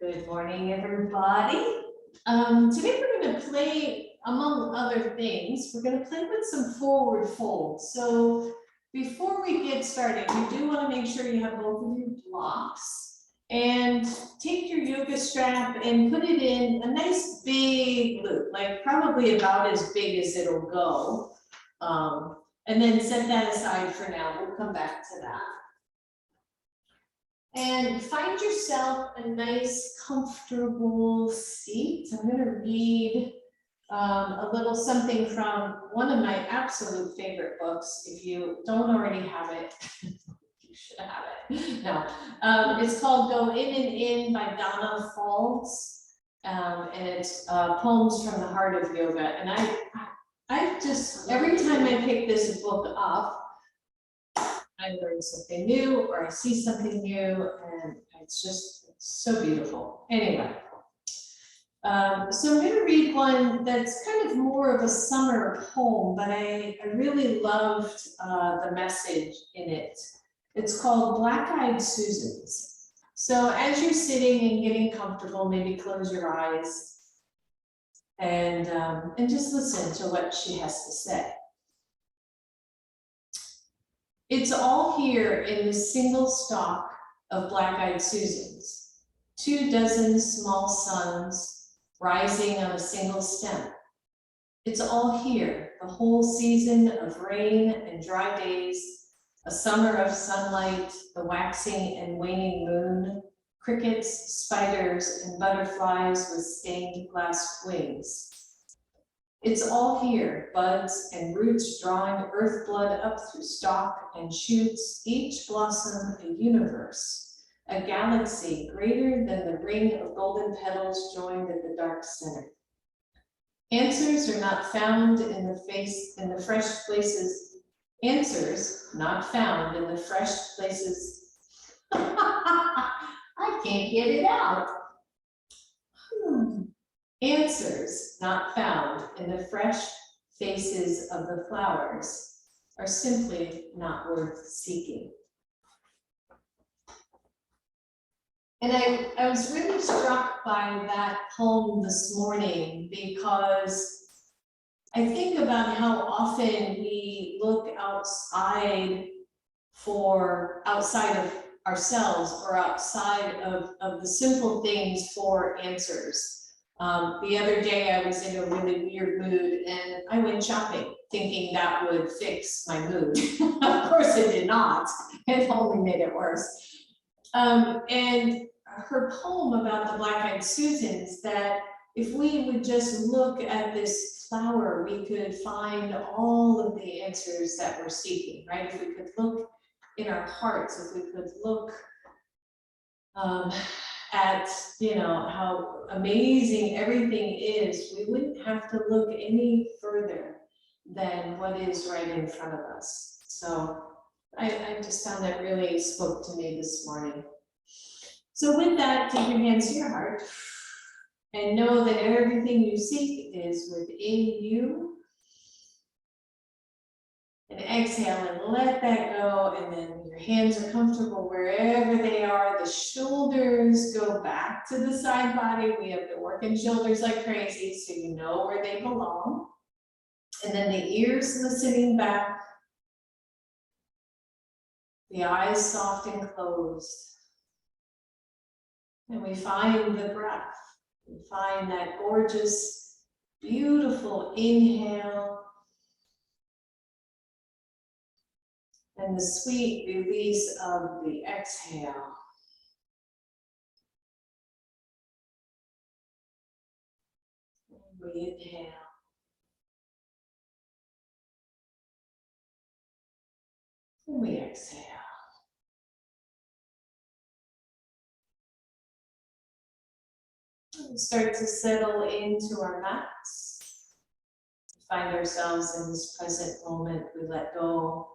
Good morning, everybody. Today we're going to play, among other things, we're going to play with some forward folds. So before we get started, you do want to make sure you have both of your blocks and take your yoga strap and put it in a nice big loop, like probably about as big as it'll go. And then set that aside for now. We'll come back to that. And find yourself a nice, comfortable seat. I'm going to read a little something from one of my absolute favorite books. If you don't already have it, you should have it. No, it's called Go In and In by Donna Falls. And it's poems from the heart of yoga. And I just, every time I pick this book up, I learn something new or I see something new, and it's so beautiful. Anyway, so I'm going to read one that's kind of more of a summer poem, but I really loved the message in it. It's called Black-Eyed Susans. So as you're sitting and getting comfortable, maybe close your eyes and just listen to what she has to say. It's all here in the single stalk of black-eyed Susans, 24 small suns rising on a single stem. It's all here, the whole season of rain and dry days, a summer of sunlight, the waxing and waning moon, crickets, spiders, and butterflies with stained glass wings. It's all here, buds and roots drawing earth blood up through stalk and shoots, each blossom a universe, a galaxy greater than the ring of golden petals joined at the dark center. Answers are not found in the fresh places. Answers not found in the fresh places. I can't get it out. Answers not found in the fresh faces of the flowers are simply not worth seeking. And I was really struck by that poem this morning because I think about how often we look outside of ourselves or outside of the simple things for answers. The other day I was in a really weird mood and I went shopping thinking that would fix my mood. Of course it did not. It only made it worse. And her poem about the black-eyed Susans, that if we would just look at this flower, we could find all of the answers that we're seeking, right? If we could look in our hearts, if we could look at, how amazing everything is, we wouldn't have to look any further than what is right in front of us. So I just found that really spoke to me this morning. So with that, take your hands to your heart and know that everything you seek is within you. And exhale and let that go, and then your hands are comfortable wherever they are. The shoulders go back to the side body. We have been working shoulders like crazy, so you know where they belong. And then the ears listening back. The eyes soft and closed. And we find the breath. We find that gorgeous, beautiful inhale. And the sweet release of the exhale. And we inhale. And we exhale. And we start to settle into our mats. We find ourselves in this present moment. We let go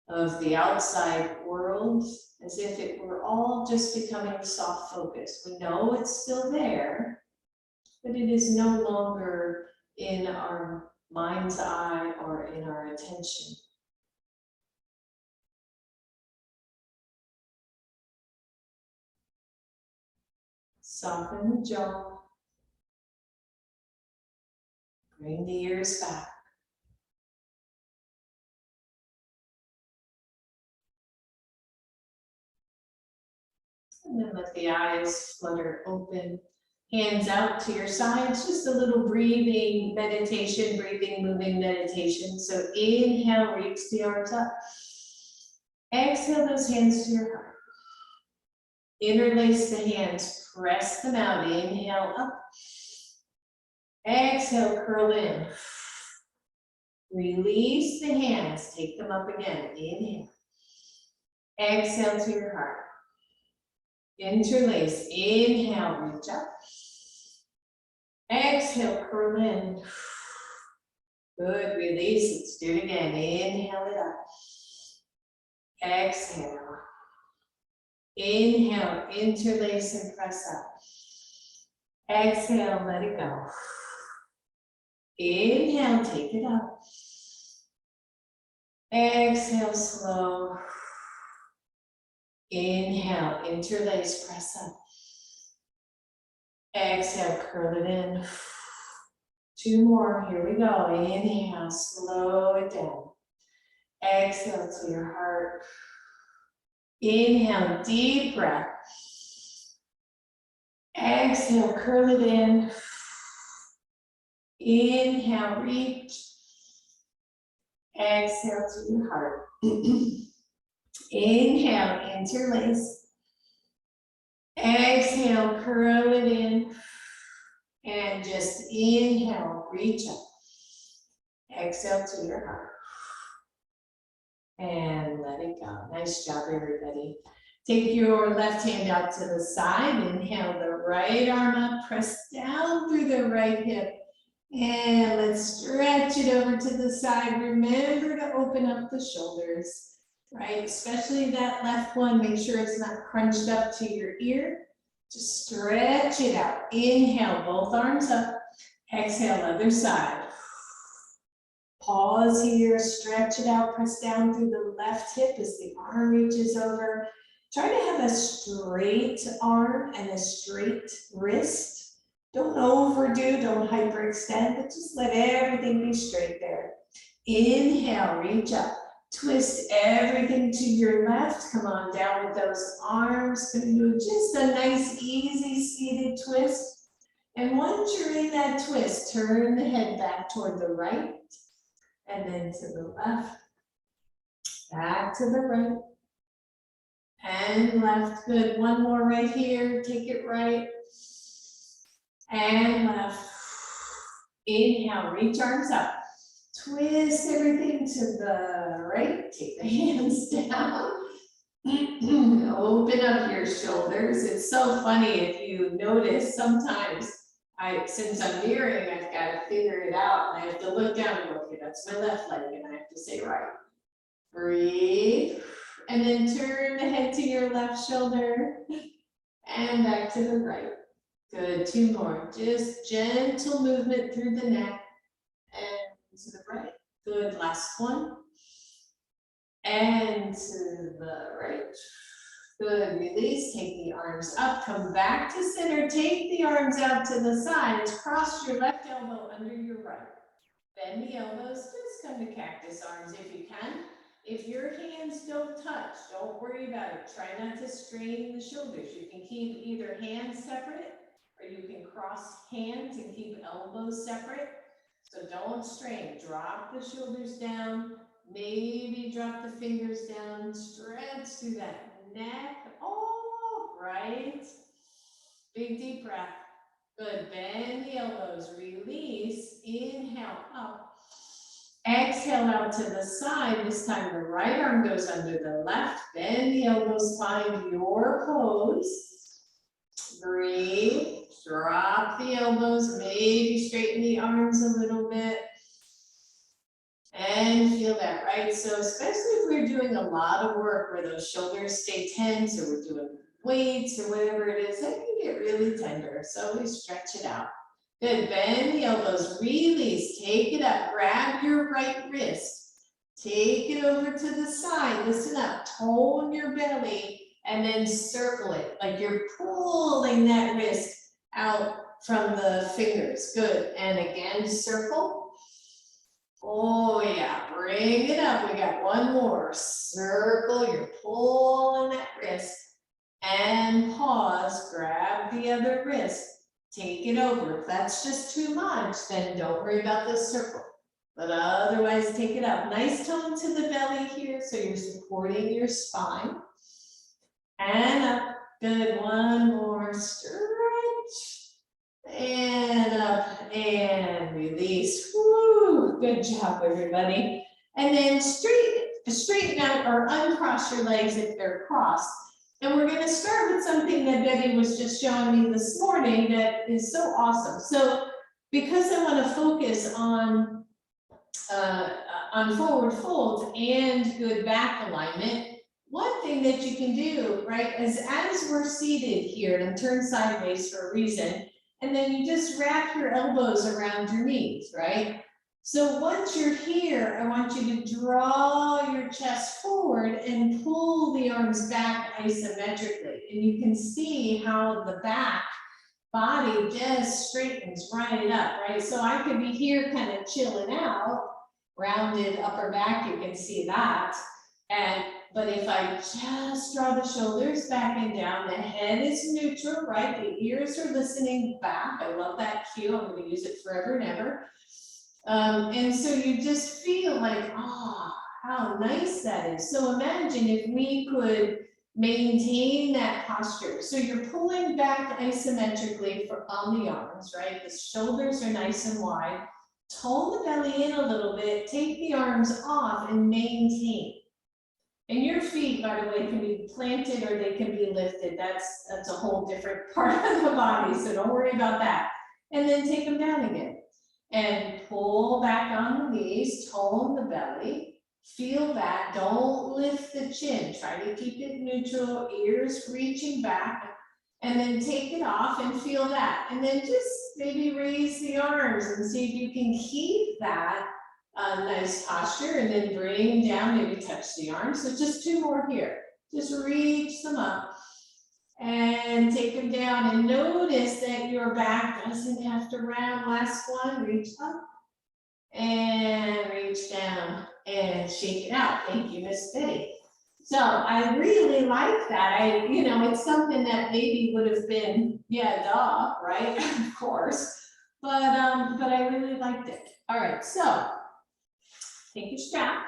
of the outside world as if it were all just becoming soft focus. We know it's still there, but it is no longer in our mind's eye or in our attention. Soften the jaw. Bring the ears back. And then let the eyes flutter open. Hands out to your sides, just a little breathing meditation, moving meditation. So inhale, reach the arms up. Exhale those hands to your heart. Interlace the hands, press them out. Inhale up. Exhale, curl in. Release the hands, take them up again. Inhale. Exhale to your heart. Interlace. Inhale, reach up. Exhale, curl in. Good, release. Let's do it again. Inhale it up. Exhale. Inhale, interlace and press up. Exhale, let it go. Inhale, take it up. Exhale, slow. Inhale, interlace, press up. Exhale, curl it in. 2 more, here we go. Inhale, slow it down. Exhale to your heart. Inhale, deep breath. Exhale, curl it in. Inhale, reach. Exhale to your heart. Inhale, interlace. Exhale, curl it in. And just inhale, reach up. Exhale to your heart. And let it go. Nice job, everybody. Take your left hand out to the side. Inhale the right arm up. Press down through the right hip. And let's stretch it over to the side. Remember to open up the shoulders, right? Especially that left one. Make sure it's not crunched up to your ear. Just stretch it out. Inhale, both arms up. Exhale, other side. Pause here, stretch it out, press down through the left hip as the arm reaches over. Try to have a straight arm and a straight wrist. Don't overdo, don't hyperextend, but just let everything be straight there. Inhale, reach up. Twist everything to your left. Come on down with those arms. Gonna do just a nice, easy seated twist. And once you're in that twist, turn the head back toward the right. And then to the left, back to the right, and left. Good, 1 more right here, take it right, and left. Inhale, reach arms up. Twist everything to the right, take the hands down. Open up your shoulders. It's so funny if you notice sometimes since I'm mirroring, I've got to figure it out. And I have to look down and go, okay, that's my left leg, and I have to say right. Breathe. And then turn the head to your left shoulder and back to the right. Good, 2 more. Just gentle movement through the neck and to the right. Good, last one. And to the right. Good, release, take the arms up, come back to center, take the arms out to the sides, cross your left elbow under your right. Bend the elbows, just come to cactus arms if you can. If your hands don't touch, don't worry about it. Try not to strain the shoulders. You can keep either hands separate, or you can cross hands and keep elbows separate. So don't strain, drop the shoulders down, maybe drop the fingers down, stretch through that neck, right. Big deep breath. Good, bend the elbows, release, inhale up. Exhale out to the side. This time the right arm goes under the left. Bend the elbows, find your pose. Breathe, drop the elbows, maybe straighten the arms a little bit. And feel that, right? So especially if we're doing a lot of work where those shoulders stay tense, or we're doing weights or whatever it is, that can get really tender. So we stretch it out. Good, bend the elbows, release, take it up, grab your right wrist, take it over to the side, listen up, tone your belly, and then circle it, like you're pulling that wrist out from the fingers. Good, and again, circle. Oh yeah, bring it up, we got one more. Circle, you're pulling that wrist, and pause, grab the other wrist, take it over. If that's just too much, then don't worry about this circle. But otherwise, take it up. Nice tone to the belly here, so you're supporting your spine. And up, good, one more stretch. And up, and release. Woo, good job, everybody. And then straighten out or uncross your legs if they're crossed. And we're gonna start with something that Betty was just showing me this morning that is so awesome. So because I wanna focus on forward folds and good back alignment, one thing that you can do, right, is as we're seated here, and I'm turned sideways for a reason, and then you just wrap your elbows around your knees, right? So once you're here, I want you to draw your chest forward and pull the arms back isometrically. And you can see how the back body just straightens right up, right? So I could be here kind of chilling out, rounded upper back, you can see that. But if I just draw the shoulders back and down, the head is neutral, right? The ears are listening back. I love that cue. I'm going to use it forever and ever. And so you just feel like, oh, how nice that is. So imagine if we could maintain that posture. So you're pulling back isometrically on the arms, right? The shoulders are nice and wide. Tone the belly in a little bit, take the arms off and maintain. And your feet, by the way, can be planted or they can be lifted. That's a whole different part of the body, so don't worry about that. And then take them down again. And pull back on the knees, tone the belly, feel that, don't lift the chin, try to keep it neutral, ears reaching back, and then take it off and feel that. And then just maybe raise the arms and see if you can keep that nice posture, and then bring down, maybe touch the arms. So just two more here. Just reach them up and take them down, and notice that your back doesn't have to round. Last one, reach up and reach down and shake it out. Thank you, Miss Betty. So I really like that. It's something that maybe would have been, yeah, duh, right? Of course. But I really liked it. All right, so take your strap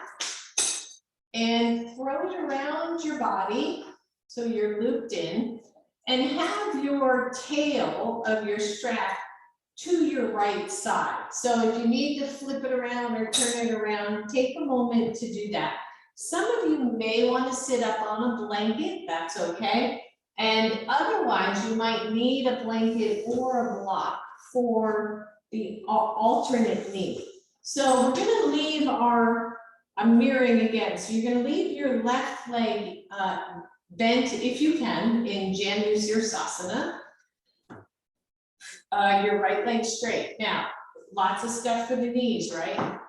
and throw it around your body so you're looped in, and have your tail of your strap to your right side. So if you need to flip it around or turn it around, take a moment to do that. Some of you may want to sit up on a blanket, that's okay. And otherwise you might need a blanket or a block for the alternate knee. So we're going to leave I'm mirroring again. So you're going to leave your left leg bent, if you can, in Janusirsasana. Your right leg straight. Now, lots of stuff for the knees, right?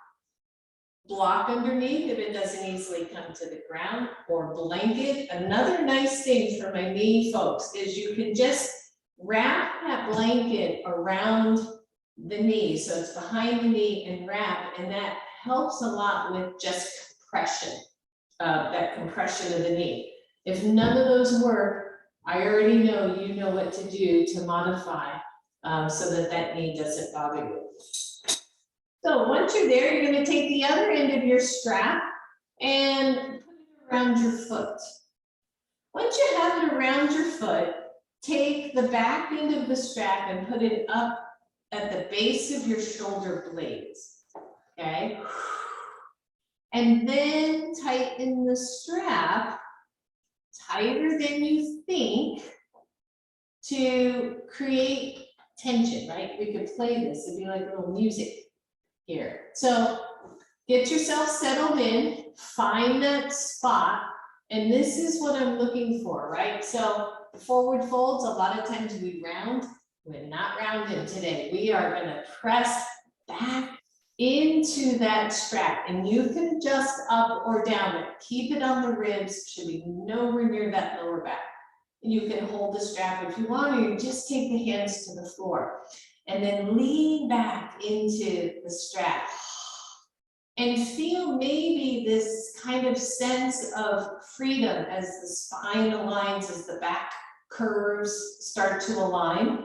Block underneath if it doesn't easily come to the ground, or blanket. Another nice thing for my knee folks is you can just wrap that blanket around the knee, so it's behind the knee, and wrap, and that helps a lot with just compression, that compression of the knee. If none of those work, I already know you know what to do to modify so that knee doesn't bother you. So once you're there, you're going to take the other end of your strap and put it around your foot. Once you have it around your foot, take the back end of the strap and put it up at the base of your shoulder blades, okay? And then tighten the strap tighter than you think to create tension, right? We could play this, it'd be like a little music here. So get yourself settled in, find that spot, and this is what I'm looking for, right? So forward folds, a lot of times we round. We're not rounding today. We are going to press back into that strap, and you can adjust up or down it. Keep it on the ribs, should be nowhere near that lower back. You can hold the strap if you want, or you just take the hands to the floor and then lean back into the strap and feel maybe this kind of sense of freedom as the spine aligns, as the back curves start to align.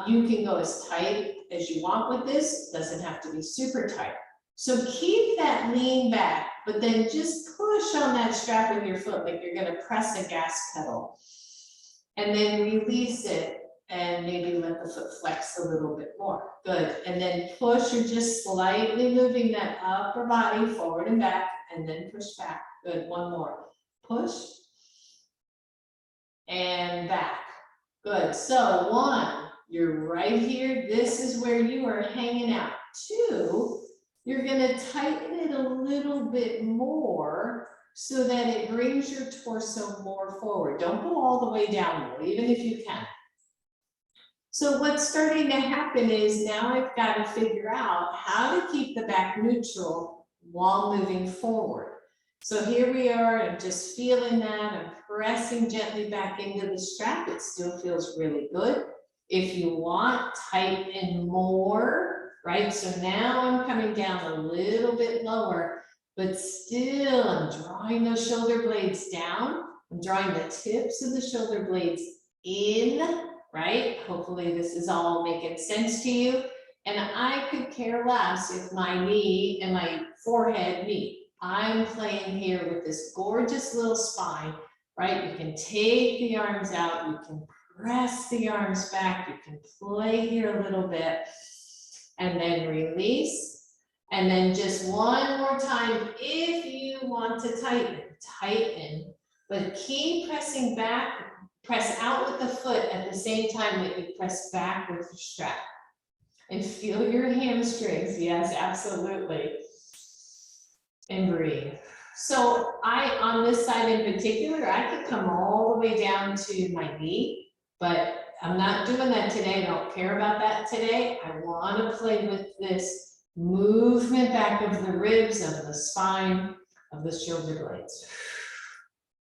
You can go as tight as you want with this, doesn't have to be super tight. So keep that lean back, but then just push on that strap with your foot like you're gonna press a gas pedal. And then release it and maybe let the foot flex a little bit more. Good, and then push, you're just slightly moving that upper body forward and back, and then push back. Good, one more. Push and back. Good, so 1, you're right here. This is where you are hanging out. 2, you're gonna tighten it a little bit more so that it brings your torso more forward. Don't go all the way down though, even if you can. So what's starting to happen is now I've got to figure out how to keep the back neutral while moving forward. So here we are, I'm just feeling that, I'm pressing gently back into the strap. It still feels really good. If you want, tighten more, right? So now I'm coming down a little bit lower, but still I'm drawing those shoulder blades down. I'm drawing the tips of the shoulder blades in, right? Hopefully this is all making sense to you. And I could care less if my knee and my forehead meet. I'm playing here with this gorgeous little spine, right? You can take the arms out, you can press the arms back, you can play here a little bit, and then release. And then just one more time, if you want to tighten, but keep pressing back, press out with the foot at the same time that you press back with the strap. And feel your hamstrings, yes, absolutely. And breathe. So on this side in particular, I could come all the way down to my knee, but I'm not doing that today. I don't care about that today. I want to play with this movement back of the ribs, of the spine, of the shoulder blades.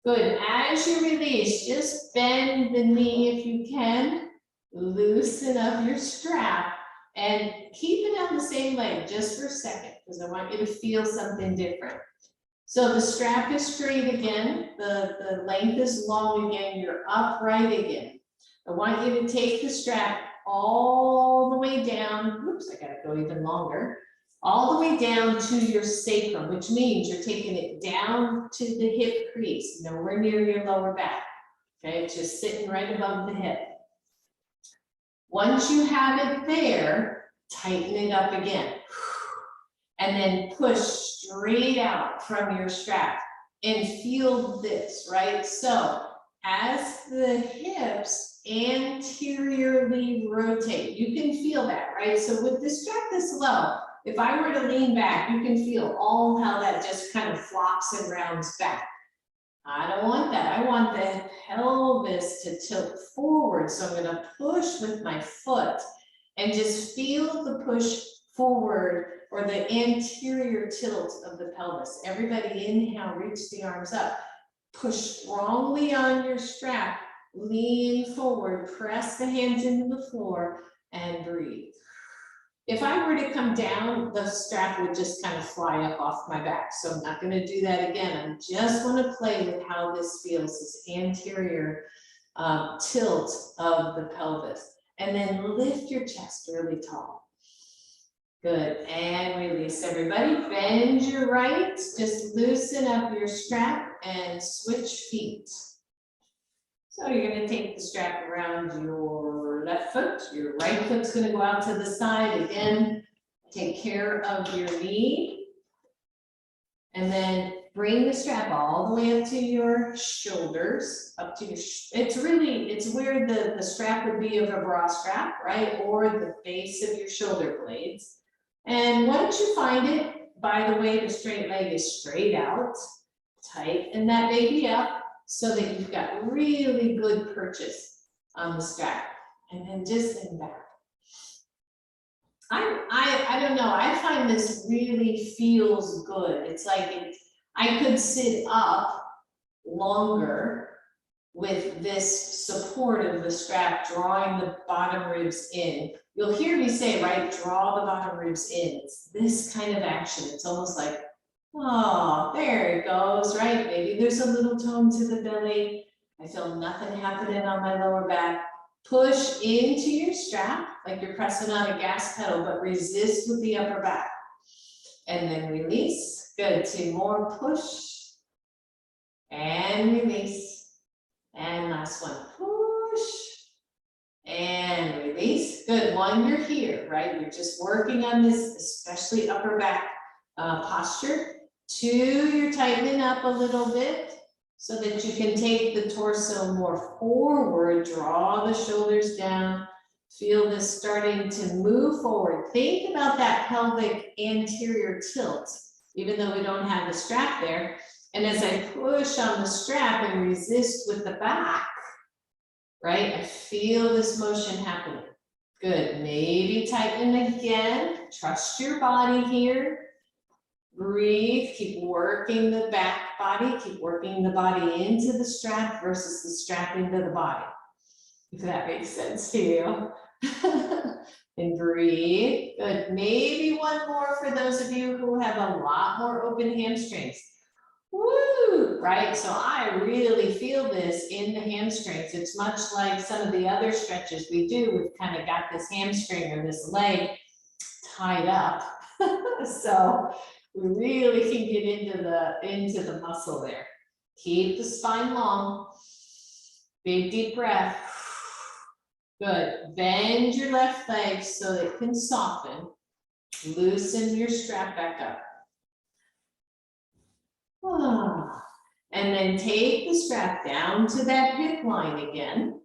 Good, as you release, just bend the knee if you can, loosen up your strap, and keep it on the same leg just for a second, because I want you to feel something different. So the strap is straight again, the length is long again, you're upright again. I want you to take the strap all the way down, oops, I gotta go even longer, all the way down to your sacrum, which means you're taking it down to the hip crease, nowhere near your lower back. Okay, it's just sitting right above the hip. Once you have it there, tighten it up again. And then push straight out from your strap and feel this, right? So as the hips anteriorly rotate, you can feel that, right? So with the strap this low, if I were to lean back, you can feel all how that just kind of flops and rounds back. I don't want that. I want the pelvis to tilt forward. So I'm going to push with my foot and just feel the push forward or the anterior tilt of the pelvis. Everybody inhale, reach the arms up. Push strongly on your strap, lean forward, press the hands into the floor and breathe. If I were to come down, the strap would just kind of fly up off my back. So I'm not going to do that again. I just want to play with how this feels, this anterior tilt of the pelvis. And then lift your chest really tall. Good, and release everybody. Bend your right, just loosen up your strap and switch feet. So you're going to take the strap around your left foot, your right foot's going to go out to the side. Again, take care of your knee. And then bring the strap all the way up to your shoulders, up to your, it's where the strap would be of a bra strap, right? Or the base of your shoulder blades. And once you find it, by the way, the straight leg is straight out, tighten that baby up so that you've got really good purchase on the strap. And then just lean back. I don't know, I find this really feels good. It's like I could sit up longer with this support of the strap, drawing the bottom ribs in. You'll hear me say, right, draw the bottom ribs in. It's this kind of action. It's almost like, oh, there it goes, right? Maybe there's a little tone to the belly. I feel nothing happening on my lower back. Push into your strap, like you're pressing on a gas pedal, but resist with the upper back. And then release. Good, 2 more, push. And release. And last one, push. And release. Good, 1, you're here, right? You're just working on this, especially upper back posture. 2, you're tightening up a little bit so that you can take the torso more forward, draw the shoulders down, feel this starting to move forward. Think about that pelvic anterior tilt, even though we don't have the strap there. And as I push on the strap and resist with the back, right, I feel this motion happening. Good, maybe tighten again, trust your body here. Breathe, keep working the back body, keep working the body into the strap versus the strap into the body. If that makes sense to you. And breathe, good. Maybe 1 more for those of you who have a lot more open hamstrings. Woo, right? So I really feel this in the hamstrings. It's much like some of the other stretches we do. We've kind of got this hamstring or this leg tied up. So we really can get into the muscle there. Keep the spine long. Big deep breath. Good. Bend your left leg so it can soften. Loosen your strap back up. And then take the strap down to that hip line again.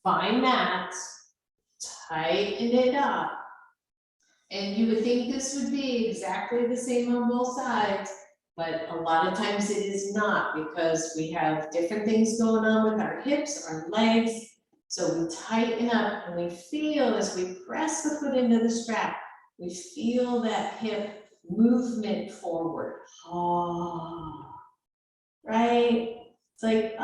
Find that. Tighten it up. And you would think this would be exactly the same on both sides, but a lot of times it is not because we have different things going on with our hips, our legs. So we tighten up and we feel as we press the foot into the strap, we feel that hip movement forward. Oh, right? It's like,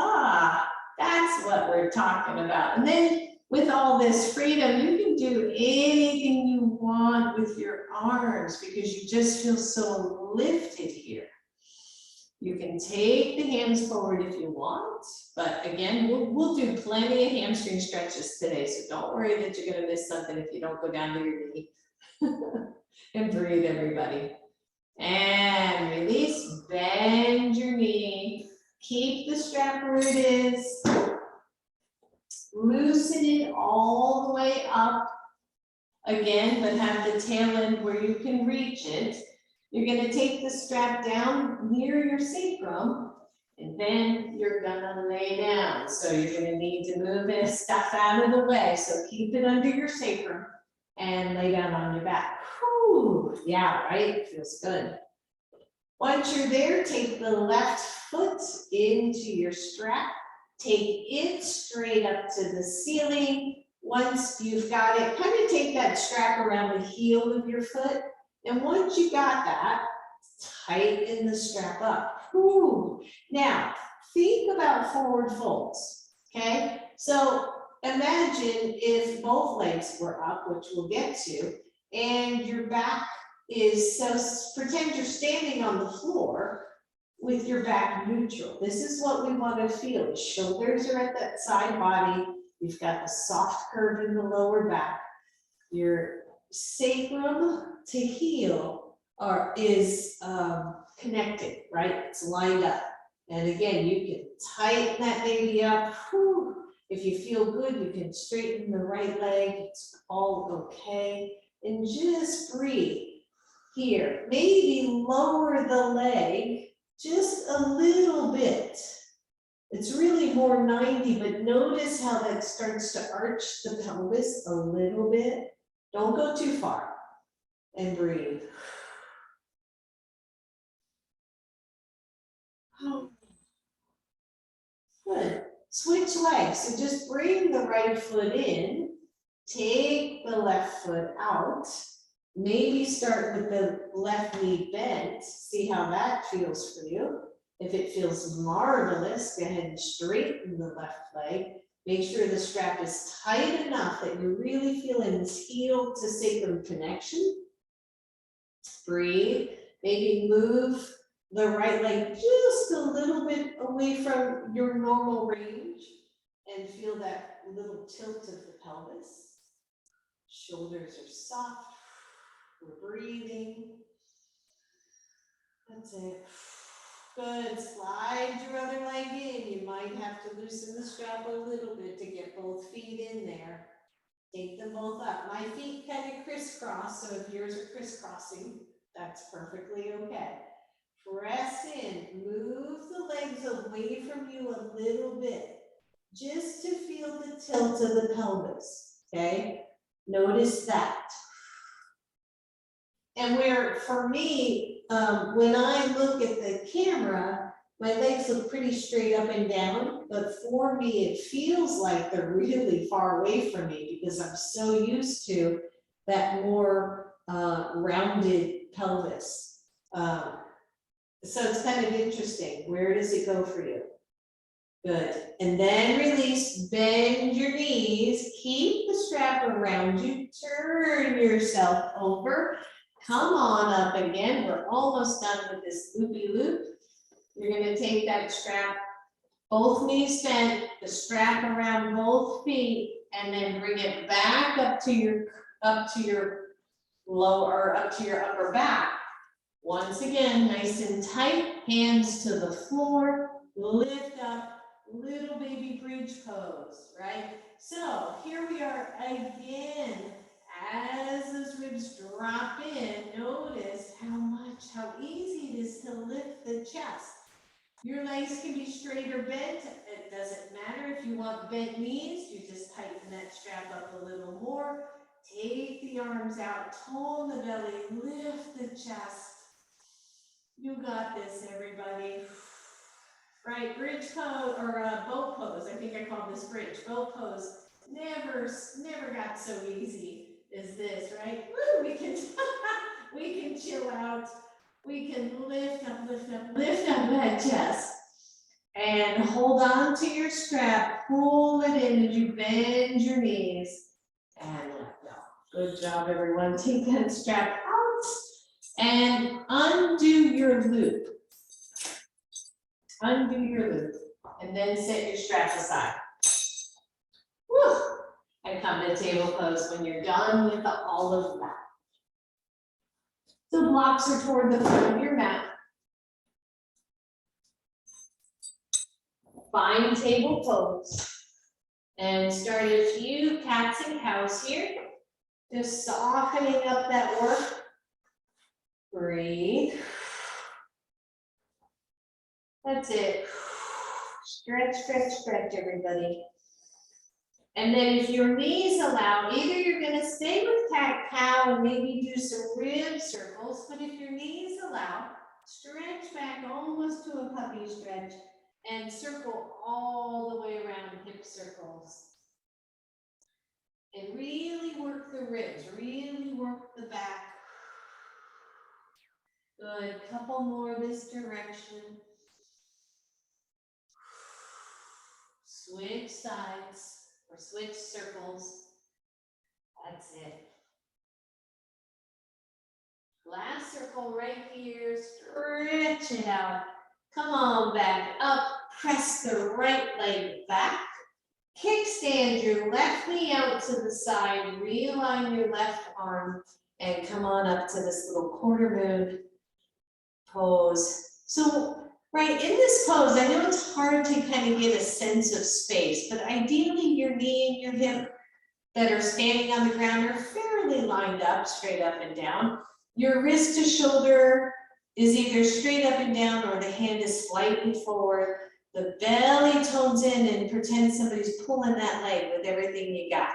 that's what we're talking about. And then with all this freedom, you can do anything you want with your arms because you just feel so lifted here. You can take the hands forward if you want, but again, we'll do plenty of hamstring stretches today, so don't worry that you're gonna miss something if you don't go down to your knee. And breathe, everybody. And release, bend your knee. Keep the strap where it is. Loosen it all the way up. Again, but have the tail end where you can reach it. You're gonna take the strap down near your sacrum, and then you're gonna lay down. So you're gonna need to move this stuff out of the way. So keep it under your sacrum and lay down on your back. Whew, yeah, right, feels good. Once you're there, take the left foot into your strap. Take it straight up to the ceiling. Once you've got it, kind of take that strap around the heel of your foot. And once you got that, tighten the strap up. Whew. Now, think about forward folds, okay? So imagine if both legs were up, which we'll get to, and your back is, so pretend you're standing on the floor with your back neutral. This is what we want to feel. The shoulders are at that side body. You've got the soft curve in the lower back. Your sacrum to heel is connected, right? It's lined up. And again, you can tighten that baby up. Whew. If you feel good, you can straighten the right leg. It's all okay. And just breathe here. Maybe lower the leg just a little bit. It's really more 90, but notice how that starts to arch the pelvis a little bit. Don't go too far. And breathe. Good. Switch legs. So just bring the right foot in Take the left foot out. Maybe start with the left knee bent. See how that feels for you. If it feels marvelous, go ahead and straighten the left leg. Make sure the strap is tight enough that you're really feeling this heel to sacrum connection. Breathe. Maybe move the right leg just a little bit away from your normal range and feel that little tilt of the pelvis. Shoulders are soft. We're breathing. That's it. Good. Slide your other leg in. You might have to loosen the strap a little bit to get both feet in there. Take them both up. My feet kind of crisscross, so if yours are crisscrossing, that's perfectly okay. Press in. Move the legs away from you a little bit, just to feel the tilt of the pelvis, okay? Notice that. And where, for me, when I look at the camera, my legs look pretty straight up and down, but for me, it feels like they're really far away from me because I'm so used to that more rounded pelvis. So it's kind of interesting. Where does it go for you? Good. And then release, bend your knees, keep the strap around you, turn yourself over. Come on up again. We're almost done with this loopy loop. You're going to take that strap, both knees bent, the strap around both feet, and then bring it back up to your lower, up to your upper back. Once again, nice and tight, hands to the floor, lift up, little baby bridge pose, right? So here we are again. As those ribs drop in, notice how easy it is to lift the chest. Your legs can be straight or bent. It doesn't matter. If you want bent knees, you just tighten that strap up a little more. Take the arms out, tone the belly, lift the chest. You got this, everybody. Right, bridge pose or boat pose. I think I called this bridge. Boat pose never got so easy as this, right? Woo, we can we can chill out. We can lift up that chest. And hold on to your strap. Pull it in as you bend your knees and let go. Good job, everyone. Take that strap out and undo your loop. Undo your loop, and then set your strap aside. Woo! And come to table pose when you're done with all of that. The blocks are toward the front of your mat. Find table pose. And start a few cats and cows here. Just softening up that work. Breathe. That's it. Stretch, stretch, stretch, everybody. And then if your knees allow, either you're going to stay with cat-cow and maybe do some rib circles, but if your knees allow, stretch back almost to a puppy stretch and circle all the way around, hip circles. And really work the ribs, really work the back. Good, couple more this direction. Switch sides or switch circles. That's it. Last circle right here. Stretch it out. Come on back up. Press the right leg back. Kickstand your left knee out to the side. Realign your left arm and come on up to this little quarter moon pose. So right, in this pose, I know it's hard to kind of get a sense of space, but ideally your knee and your hip that are standing on the ground are fairly lined up, straight up and down. Your wrist to shoulder is either straight up and down or the hand is slightly forward. The belly tones in and pretend somebody's pulling that leg with everything you got.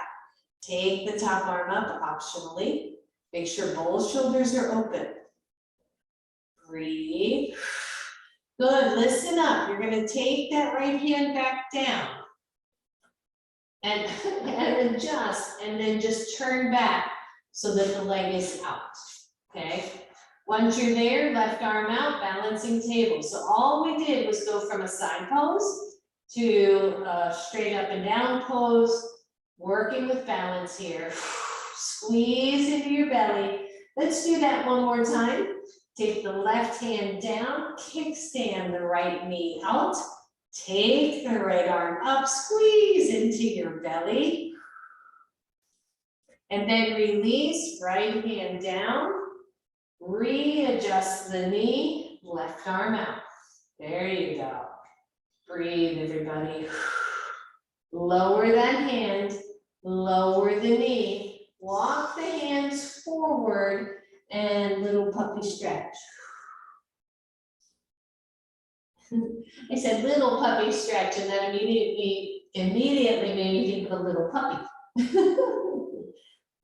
Take the top arm up optionally. Make sure both shoulders are open. Breathe. Good, listen up. You're going to take that right hand back down. and, and adjust, and then just turn back so that the leg is out, okay? Once you're there, left arm out, balancing table. So all we did was go from a side pose to a straight up and down pose, working with balance here. Squeeze into your belly. Let's do that one more time. Take the left hand down, kickstand the right knee out. Take the right arm up, squeeze into your belly. And then release, right hand down. Readjust the knee, left arm out. There you go. Breathe, everybody. Lower that hand, lower the knee. Walk the hands forward and little puppy stretch. I said little puppy stretch, and that immediately made me think of a little puppy.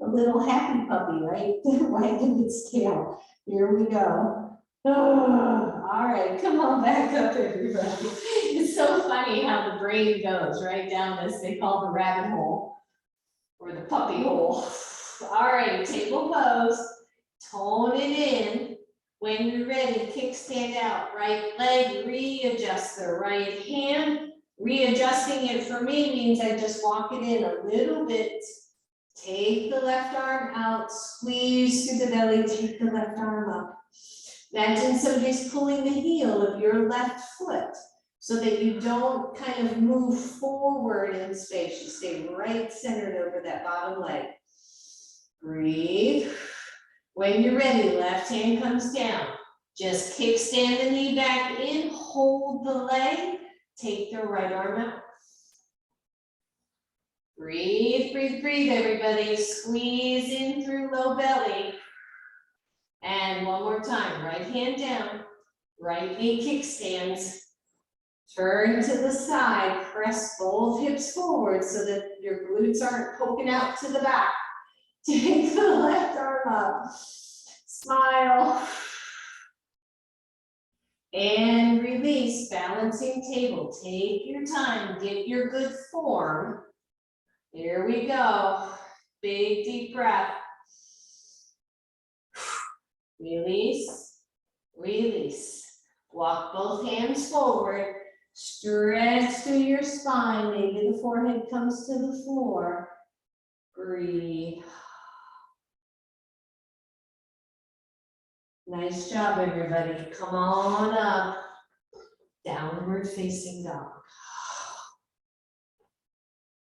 A little happy puppy, right? Wagging its tail. Here we go. Oh, all right, come on back up, everybody. It's so funny how the brain goes right down this, they call the rabbit hole or the puppy hole. All right, table pose, tone it in. When you're ready, kickstand out, right leg, readjust the right hand. Readjusting it for me means I just walk it in a little bit. Take the left arm out, squeeze through the belly, take the left arm up. Imagine somebody's pulling the heel of your left foot so that you don't kind of move forward in space. You stay right centered over that bottom leg. Breathe. When you're ready, left hand comes down. Just kickstand the knee back in, hold the leg, take the right arm out. Breathe, breathe, breathe, everybody. Squeeze in through low belly. And one more time, right hand down, right knee kickstands. Turn to the side, press both hips forward so that your glutes aren't poking out to the back. Take the left arm up, smile. And release, balancing table. Take your time, get your good form. Here we go. Big deep breath. Release, release. Walk both hands forward. Stretch through your spine. Maybe the forehead comes to the floor. Breathe. Nice job, everybody. Come on up. Downward facing dog.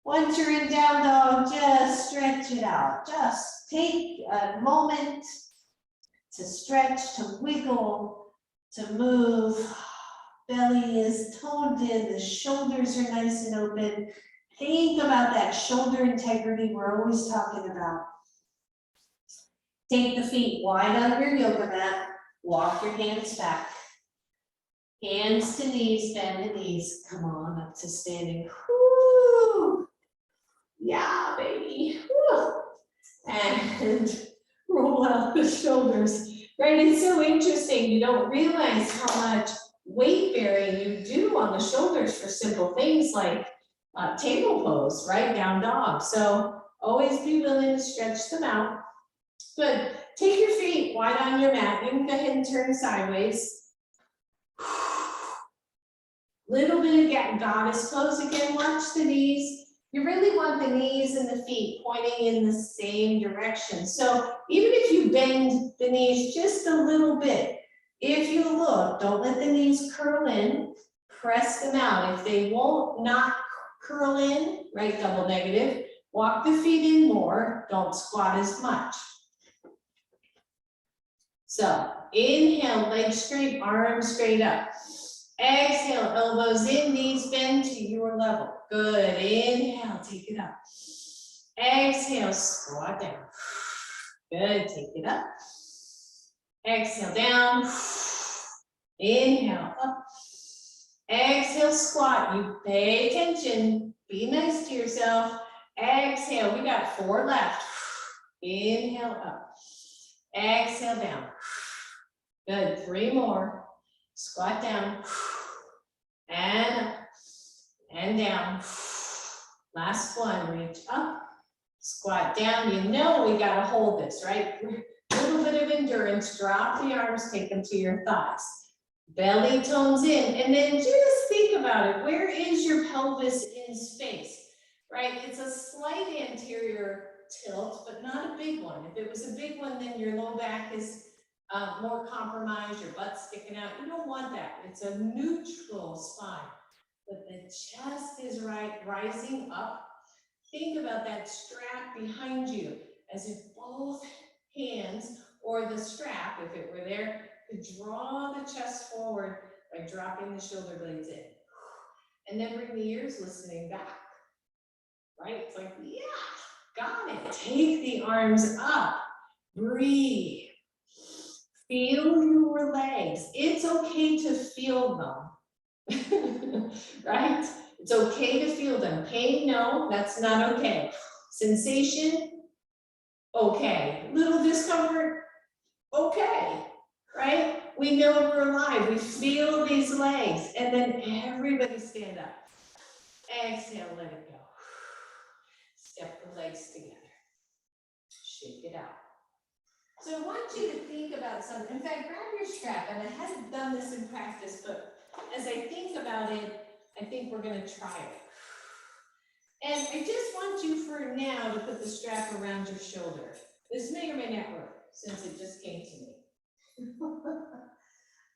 Once you're in down dog, just stretch it out. Just take a moment to stretch, to wiggle, to move. Belly is toned in, the shoulders are nice and open. Think about that shoulder integrity we're always talking about. Take the feet wide on your yoga mat. Walk your hands back. Hands to knees, bend the knees. Come on up to standing. Woo! Yeah, baby. Woo! And roll out the shoulders. Right, it's so interesting. You don't realize how much weight bearing you do on the shoulders for simple things like table pose, right? Down dog. So always be willing to stretch them out. Good. Take your feet wide on your mat. You can go ahead and turn sideways. Little bit of goddess pose again. Watch the knees. You really want the knees and the feet pointing in the same direction. So even if you bend the knees just a little bit, if you look, don't let the knees curl in, press them out. If they won't not curl in, right, double negative, walk the feet in more, don't squat as much. So inhale, legs straight, arms straight up. Exhale, elbows in, knees bend to your level. Good, inhale, take it up. Exhale, squat down. Good, take it up. Exhale, down. Inhale, up. Exhale, squat. You pay attention. Be nice to yourself. Exhale, we got 4 left. Inhale, up. Exhale, down. Good, 3 more. Squat down, and up, and down. Last one, reach up, squat down. You know we gotta hold this, right? A little bit of endurance, drop the arms, take them to your thighs. Belly tones in, and then just think about it. Where is your pelvis in space, right? It's a slight anterior tilt, but not a big one. If it was a big one, then your low back is more compromised, your butt's sticking out. You don't want that. It's a neutral spine, but the chest is right, rising up. Think about that strap behind you as if both hands or the strap, if it were there, could draw the chest forward by dropping the shoulder blades in. And then bring the ears listening back, right? It's like, yeah, got it. Take the arms up, breathe. Feel your legs. It's okay to feel them, right? It's okay to feel them. Pain, no, that's not okay. Sensation, okay. Little discomfort, okay, right? We know we're alive. We feel these legs, and then everybody stand up. Exhale, let it go. Step the legs together. Shake it out. So I want you to think about something. In fact, grab your strap, and I hadn't done this in practice, but as I think about it, I think we're gonna try it. And I just want you for now to put the strap around your shoulder. This may or may not work, since it just came to me.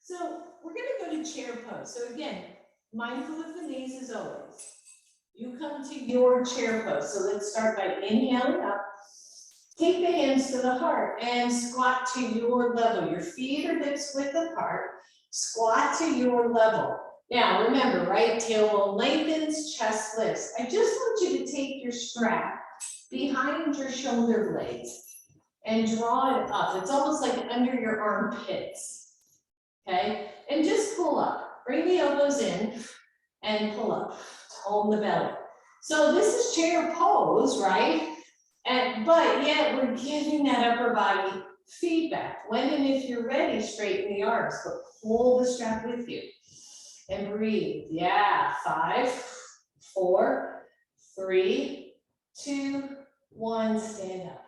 So we're gonna go to chair pose. So again, mindful of the knees as always. You come to your chair pose. So let's start by inhaling up. Take the hands to the heart and squat to your level. Your feet are hips width apart. Squat to your level. Now remember, right tailbone lengthens, chest lifts. I just want you to take your strap behind your shoulder blades and draw it up. It's almost like under your armpits, okay? And just pull up. Bring the elbows in and pull up. Hold the belly. So this is chair pose, right? But yet we're giving that upper body feedback. When and if you're ready, straighten the arms, but pull the strap with you. And breathe. Yeah, 5, 4, 3, 2, 1, stand up.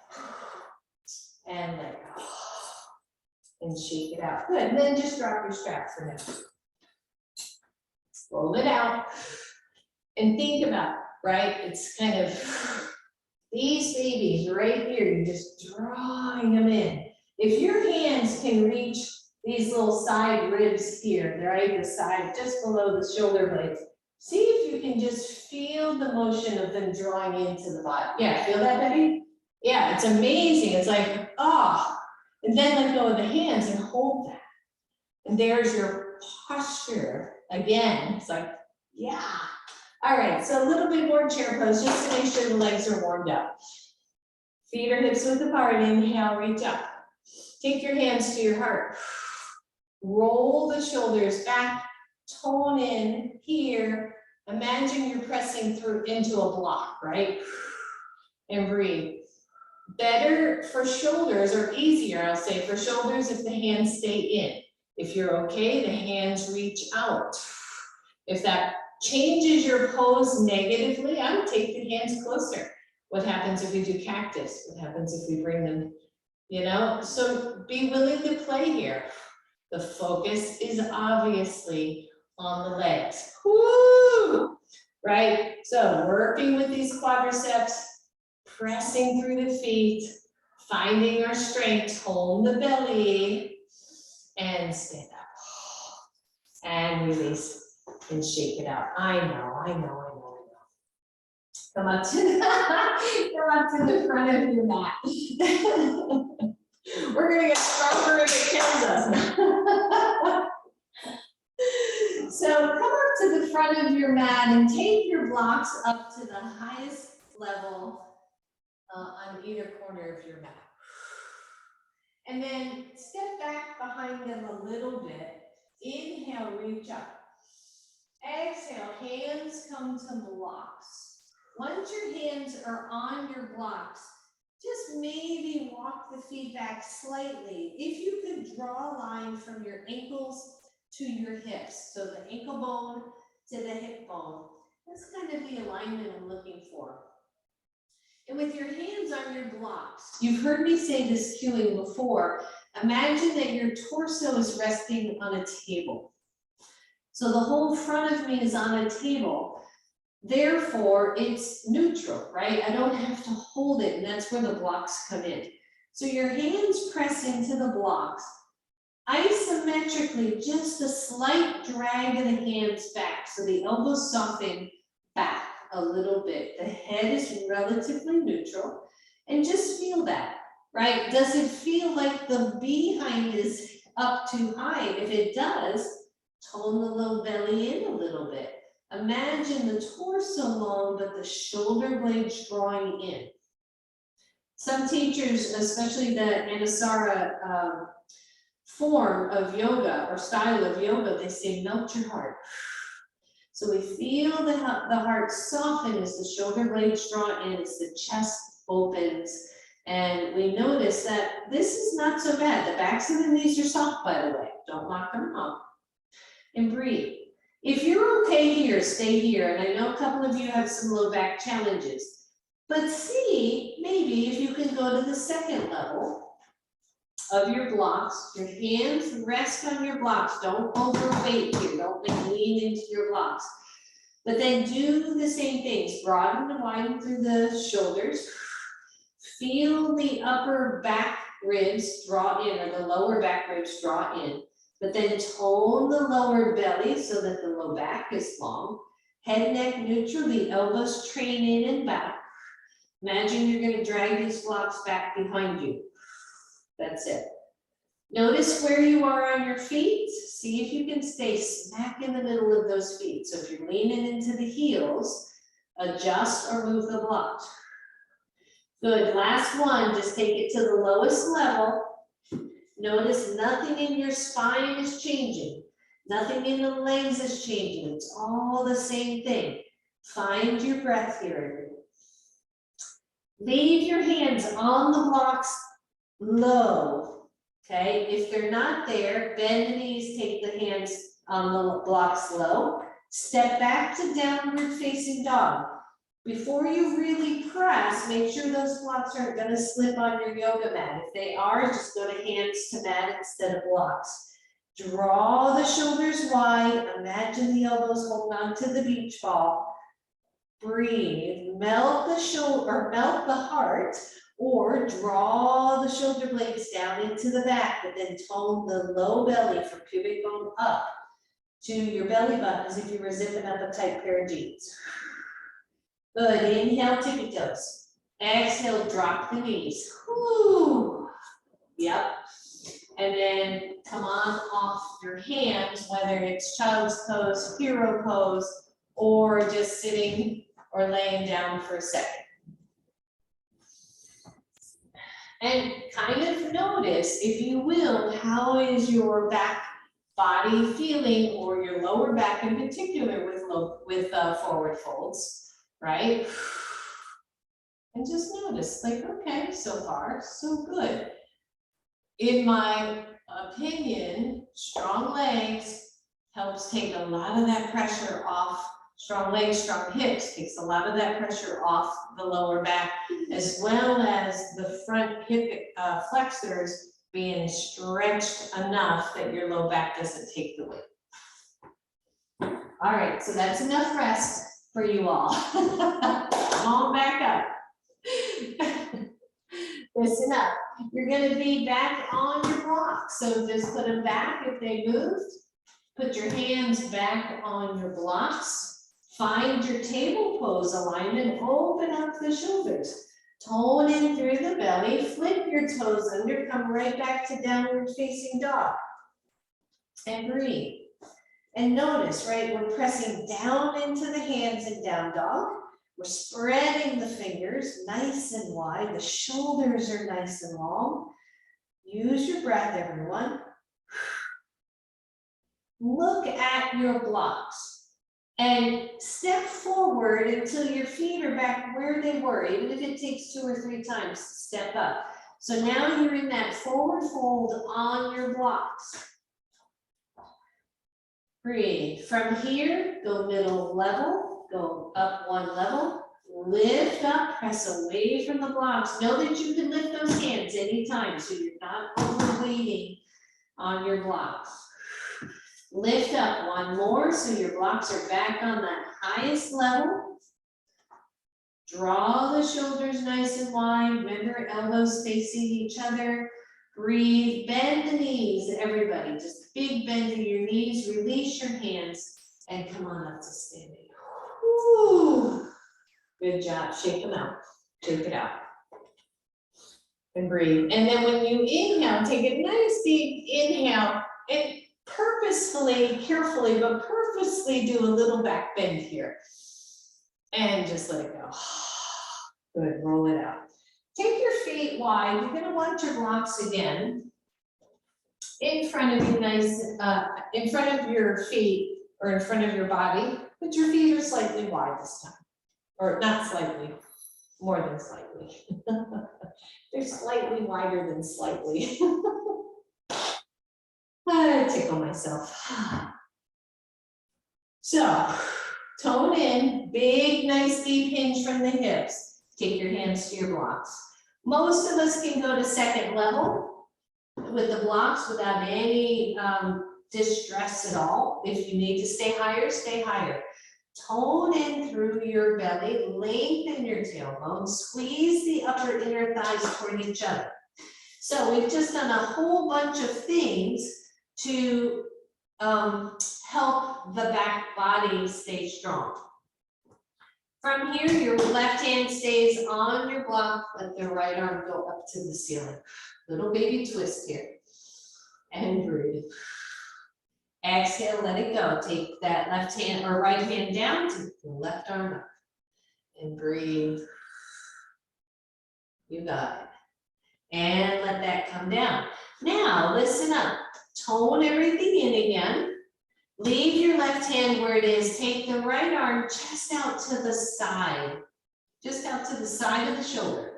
And let go. And shake it out. Good, and then just drop your strap for now. Roll it out. And think about, right, it's kind of, these babies right here, you're just drawing them in. If your hands can reach these little side ribs here, right, the side, just below the shoulder blades, see if you can just feel the motion of them drawing into the body. Yeah, feel that, Betty? Yeah, it's amazing. It's like, ah, and then let go of the hands and hold that. And there's your posture. Again, it's like, yeah. All right, so a little bit more chair pose, just to make sure the legs are warmed up. Feet are hips width apart, inhale, reach up. Take your hands to your heart. Roll the shoulders back, tone in here. Imagine you're pressing through into a block, right? And breathe. Better for shoulders, or easier, I'll say, for shoulders if the hands stay in. If you're okay, the hands reach out. If that changes your pose negatively, I would take the hands closer. What happens if we do cactus? What happens if we bring them, you know? So be willing to play here. The focus is obviously on the legs. Woo! Right? So working with these quadriceps, pressing through the feet, finding our strength, hold the belly, and stand up. And release. And shake it out. I know. Come up to the front of your mat. We're gonna get stronger if it kills us. So come up to the front of your mat and take your blocks up to the highest level on either corner of your mat. And then step back behind them a little bit. Inhale, reach up. Exhale, hands come to blocks. Once your hands are on your blocks, just maybe walk the feet back slightly. If you could draw a line from your ankles to your hips, so the ankle bone to the hip bone, That's kind of the alignment I'm looking for. And with your hands on your blocks, you've heard me say this cueing before. Imagine that your torso is resting on a table. So the whole front of me is on a table. Therefore, it's neutral, right? I don't have to hold it, and that's where the blocks come in. So your hands press into the blocks. Isometrically, just a slight drag of the hands back, so the elbows soften back a little bit. The head is relatively neutral, and just feel that, right? Does it feel like the behind is up too high? If it does, tone the low belly in a little bit. Imagine the torso long, but the shoulder blades drawing in. Some teachers, especially the Anusara form of yoga or style of yoga, they say melt your heart. So we feel the heart soften as the shoulder blades draw in, as the chest opens. And we notice that this is not so bad. The backs of the knees are soft, by the way. Don't lock them up. And breathe. If you're okay here, stay here. And I know a couple of you have some low back challenges. But see, maybe if you can go to the second level of your blocks, your hands rest on your blocks. Don't overweight here. Don't lean into your blocks. But then do the same things. Broaden and widen through the shoulders. Feel the upper back ribs draw in, or the lower back ribs draw in. But then tone the lower belly so that the low back is long. Head, neck neutral, the elbows train in and back. Imagine you're going to drag these blocks back behind you. That's it. Notice where you are on your feet. See if you can stay smack in the middle of those feet. So if you're leaning into the heels, adjust or move the blocks. Good, last one, just take it to the lowest level. Notice nothing in your spine is changing. Nothing in the legs is changing. It's all the same thing. Find your breath here, everyone. Leave your hands on the blocks low, okay? If they're not there, bend the knees, take the hands on the blocks low. Step back to downward facing dog. Before you really press, make sure those blocks aren't going to slip on your yoga mat. If they are, just go to hands to mat instead of blocks. Draw the shoulders wide. Imagine the elbows holding on to the beach ball. Breathe. Melt the shoulder, or melt the heart, or draw the shoulder blades down into the back, but then tone the low belly from pubic bone up to your belly button as if you were zipping up a tight pair of jeans. Good, inhale, tippy toes. Exhale, drop the knees. Whoo. Yep. And then come on off your hands, whether it's child's pose, hero pose, or just sitting or laying down for a second. And kind of notice, if you will, how is your back body feeling, or your lower back in particular with forward folds. Right? And just notice, like, okay, so far, so good. In my opinion, strong legs helps take a lot of that pressure off. Strong legs, strong hips takes a lot of that pressure off the lower back, as well as the front hip flexors being stretched enough that your low back doesn't take the weight. All right, so that's enough rest for you all. Come on back up. Listen up. You're going to be back on your blocks. So just put them back if they moved. Put your hands back on your blocks. Find your table pose alignment. Open up the shoulders. Tone in through the belly. Flip your toes under. Come right back to downward facing dog. And breathe. And notice, right, we're pressing down into the hands in down dog. We're spreading the fingers nice and wide. The shoulders are nice and long. Use your breath, everyone. Look at your blocks and step forward until your feet are back where they were. Even if it takes 2 or 3 times, step up. So now you're in that forward fold on your blocks. Breathe. From here, go middle level. go up one level, lift up, press away from the blocks. Know that you can lift those hands anytime, so you're not overweighting on your blocks. Lift up one more, so your blocks are back on that highest level. Draw the shoulders nice and wide. Remember, elbows facing each other. Breathe, bend the knees, everybody. Just big bend in your knees, release your hands, and come on up to standing. Woo. Good job, shake them out, shake it out. And breathe. And then when you inhale, take a nice deep inhale, and purposefully, carefully, but purposely do a little back bend here. And just let it go. Good, roll it out. Take your feet wide. You're gonna want your blocks again in front of you, nice, in front of your feet or in front of your body, but your feet are slightly wide this time. Or not slightly, more than slightly. They're slightly wider than slightly. I tickle myself. So, tone in, big, nice, deep hinge from the hips. Take your hands to your blocks. Most of us can go to second level with the blocks without any distress at all. If you need to stay higher, stay higher. Tone in through your belly, lengthen your tailbone, squeeze the upper inner thighs toward each other. So we've just done a whole bunch of things to help the back body stay strong. From here, your left hand stays on your block, let the right arm go up to the ceiling. Little baby twist here. And breathe. Exhale, let it go. Take that left hand or right hand down to the left arm up. And breathe. You got it. And let that come down. Now, listen up. Tone everything in again. Leave your left hand where it is. Take the right arm just out to the side. Just out to the side of the shoulder.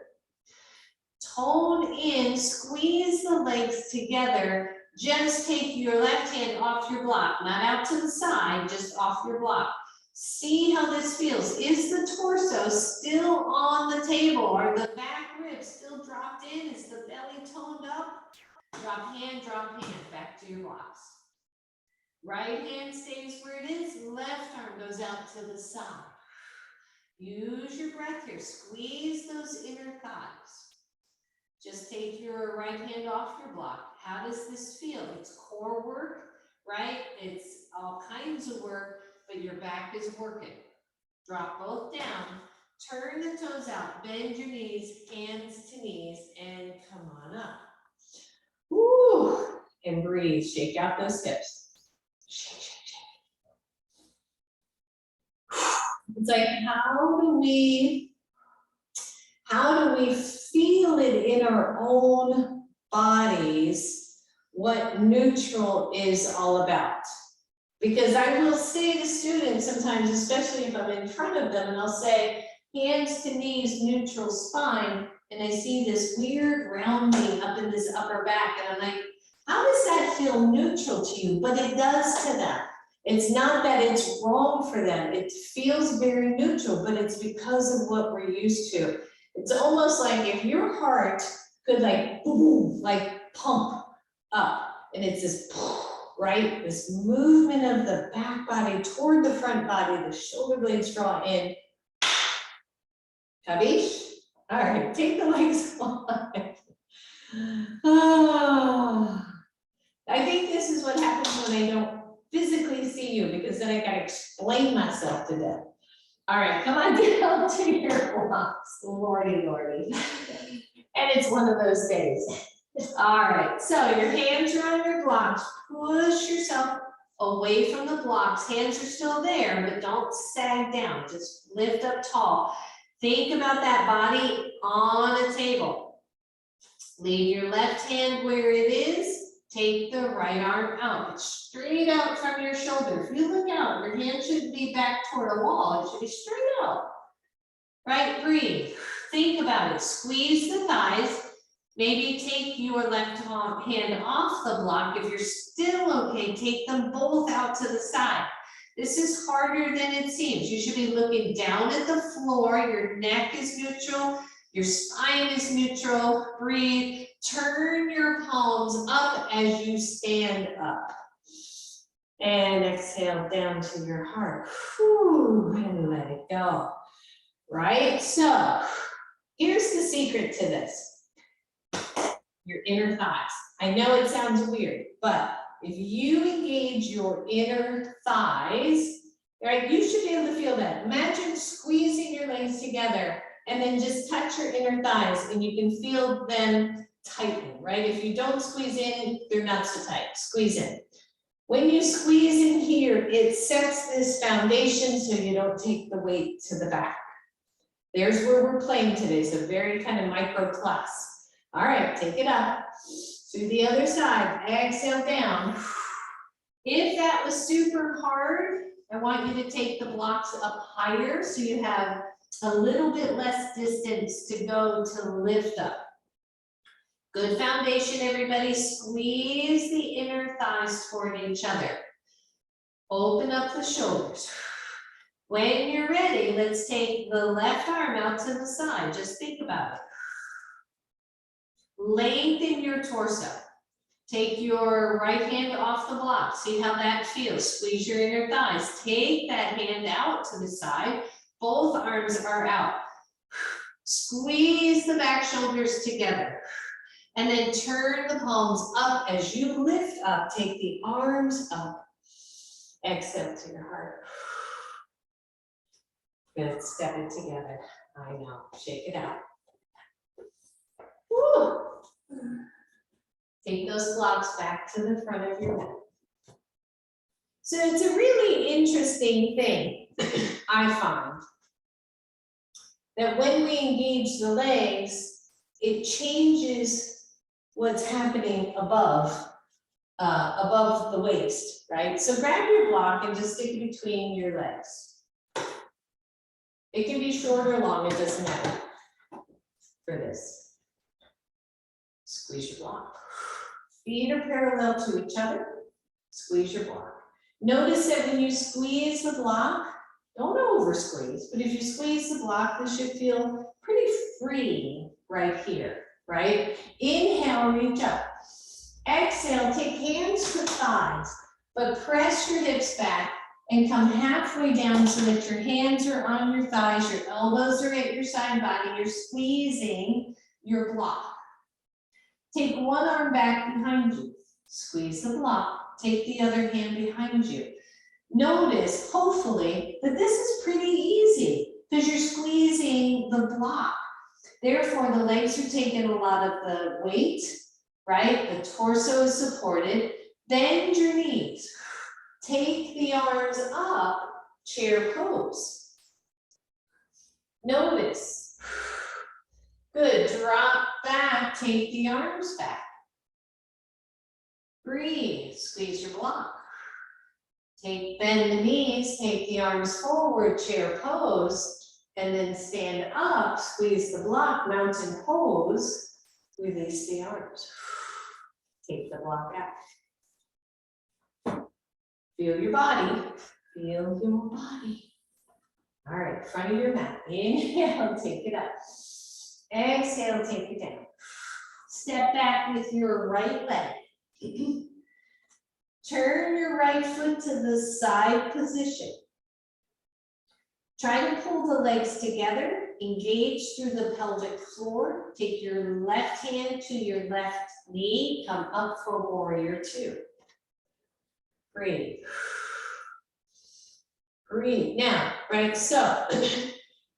Tone in, squeeze the legs together. Just take your left hand off your block, not out to the side, just off your block. See how this feels. Is the torso still on the table? Are the back ribs still dropped in? Is the belly toned up? Drop hand, back to your blocks. Right hand stays where it is, left arm goes out to the side. Use your breath here, squeeze those inner thighs. Just take your right hand off your block. How does this feel? It's core work, right? It's all kinds of work, but your back is working. Drop both down, turn the toes out, bend your knees, hands to knees, and come on up. Woo! And breathe, shake out those hips. Shake, shake, shake. It's like, how do we feel it in our own bodies, what neutral is all about? Because I will say to students sometimes, especially if I'm in front of them, and I'll say, hands to knees, neutral spine, and I see this weird rounding up in this upper back, and I'm like, how does that feel neutral to you? But it does to them. It's not that it's wrong for them. It feels very neutral, but it's because of what we're used to. It's almost like if your heart could like, boom, like pump up, and it's this, right? This movement of the back body toward the front body, the shoulder blades draw in. Kabish? All right, take the legs wide. I think this is what happens when I don't physically see you, because then I gotta explain myself to them. All right, come on down to your blocks, lordy, lordy. And it's one of those days. All right, so your hands are on your blocks. Push yourself away from the blocks. Hands are still there, but don't sag down. Just lift up tall. Think about that body on a table. Leave your left hand where it is. Take the right arm out. It's straight out from your shoulder. If you look out, your hand shouldn't be back toward a wall. It should be straight out. Right? Breathe. Think about it. Squeeze the thighs. Maybe take your left hand off the block. If you're still okay, take them both out to the side. This is harder than it seems. You should be looking down at the floor. Your neck is neutral. Your spine is neutral. Breathe. Turn your palms up as you stand up. And exhale down to your heart. Whew, and let it go. Right? So here's the secret to this. Your inner thighs. I know it sounds weird, but if you engage your inner thighs, right, you should be able to feel that. Imagine squeezing your legs together and then just touch your inner thighs and you can feel them tighten, right? If you don't squeeze in, they're not so tight. Squeeze in. When you squeeze in here, it sets this foundation so you don't take the weight to the back. There's where we're playing today. It's a very kind of micro class. All right, take it up to the other side. Exhale down. If that was super hard, I want you to take the blocks up higher so you have a little bit less distance to go to lift up. Good foundation, everybody. Squeeze the inner thighs toward each other. Open up the shoulders. When you're ready, let's take the left arm out to the side. Just think about it. Lengthen your torso. Take your right hand off the block. See how that feels. Squeeze your inner thighs. Take that hand out to the side. Both arms are out. Squeeze the back shoulders together. And then turn the palms up as you lift up. Take the arms up. Exhale to your heart. Good, step it together. I know, shake it out. Woo. Take those blocks back to the front of your mat. So it's a really interesting thing, I find, that when we engage the legs, it changes what's happening above the waist, right? So grab your block and just stick it between your legs. It can be short or long, it doesn't matter for this. Squeeze your block. Feet are parallel to each other. Squeeze your block. Notice that when you squeeze the block, don't over squeeze, but if you squeeze the block, this should feel pretty free right here, right? Inhale, reach up. Exhale, take hands to thighs, but press your hips back and come halfway down so that your hands are on your thighs, your elbows are at your side body, you're squeezing your block. Take one arm back behind you, squeeze the block, take the other hand behind you. Notice, hopefully, that this is pretty easy because you're squeezing the block. Therefore, the legs are taking a lot of the weight, right? The torso is supported. Bend your knees. Take the arms up, chair pose. Notice. Good, drop back, take the arms back. Breathe, squeeze your block. Bend the knees, take the arms forward, chair pose, and then stand up, squeeze the block, mountain pose, release the arms. Take the block out. Feel your body, feel your body. All right, front of your mat, inhale, take it up. Exhale, take it down. Step back with your right leg. Turn your right foot to the side position. Try to pull the legs together, engage through the pelvic floor. Take your left hand to your left knee, come up for warrior two. Breathe. Breathe. Now, right, so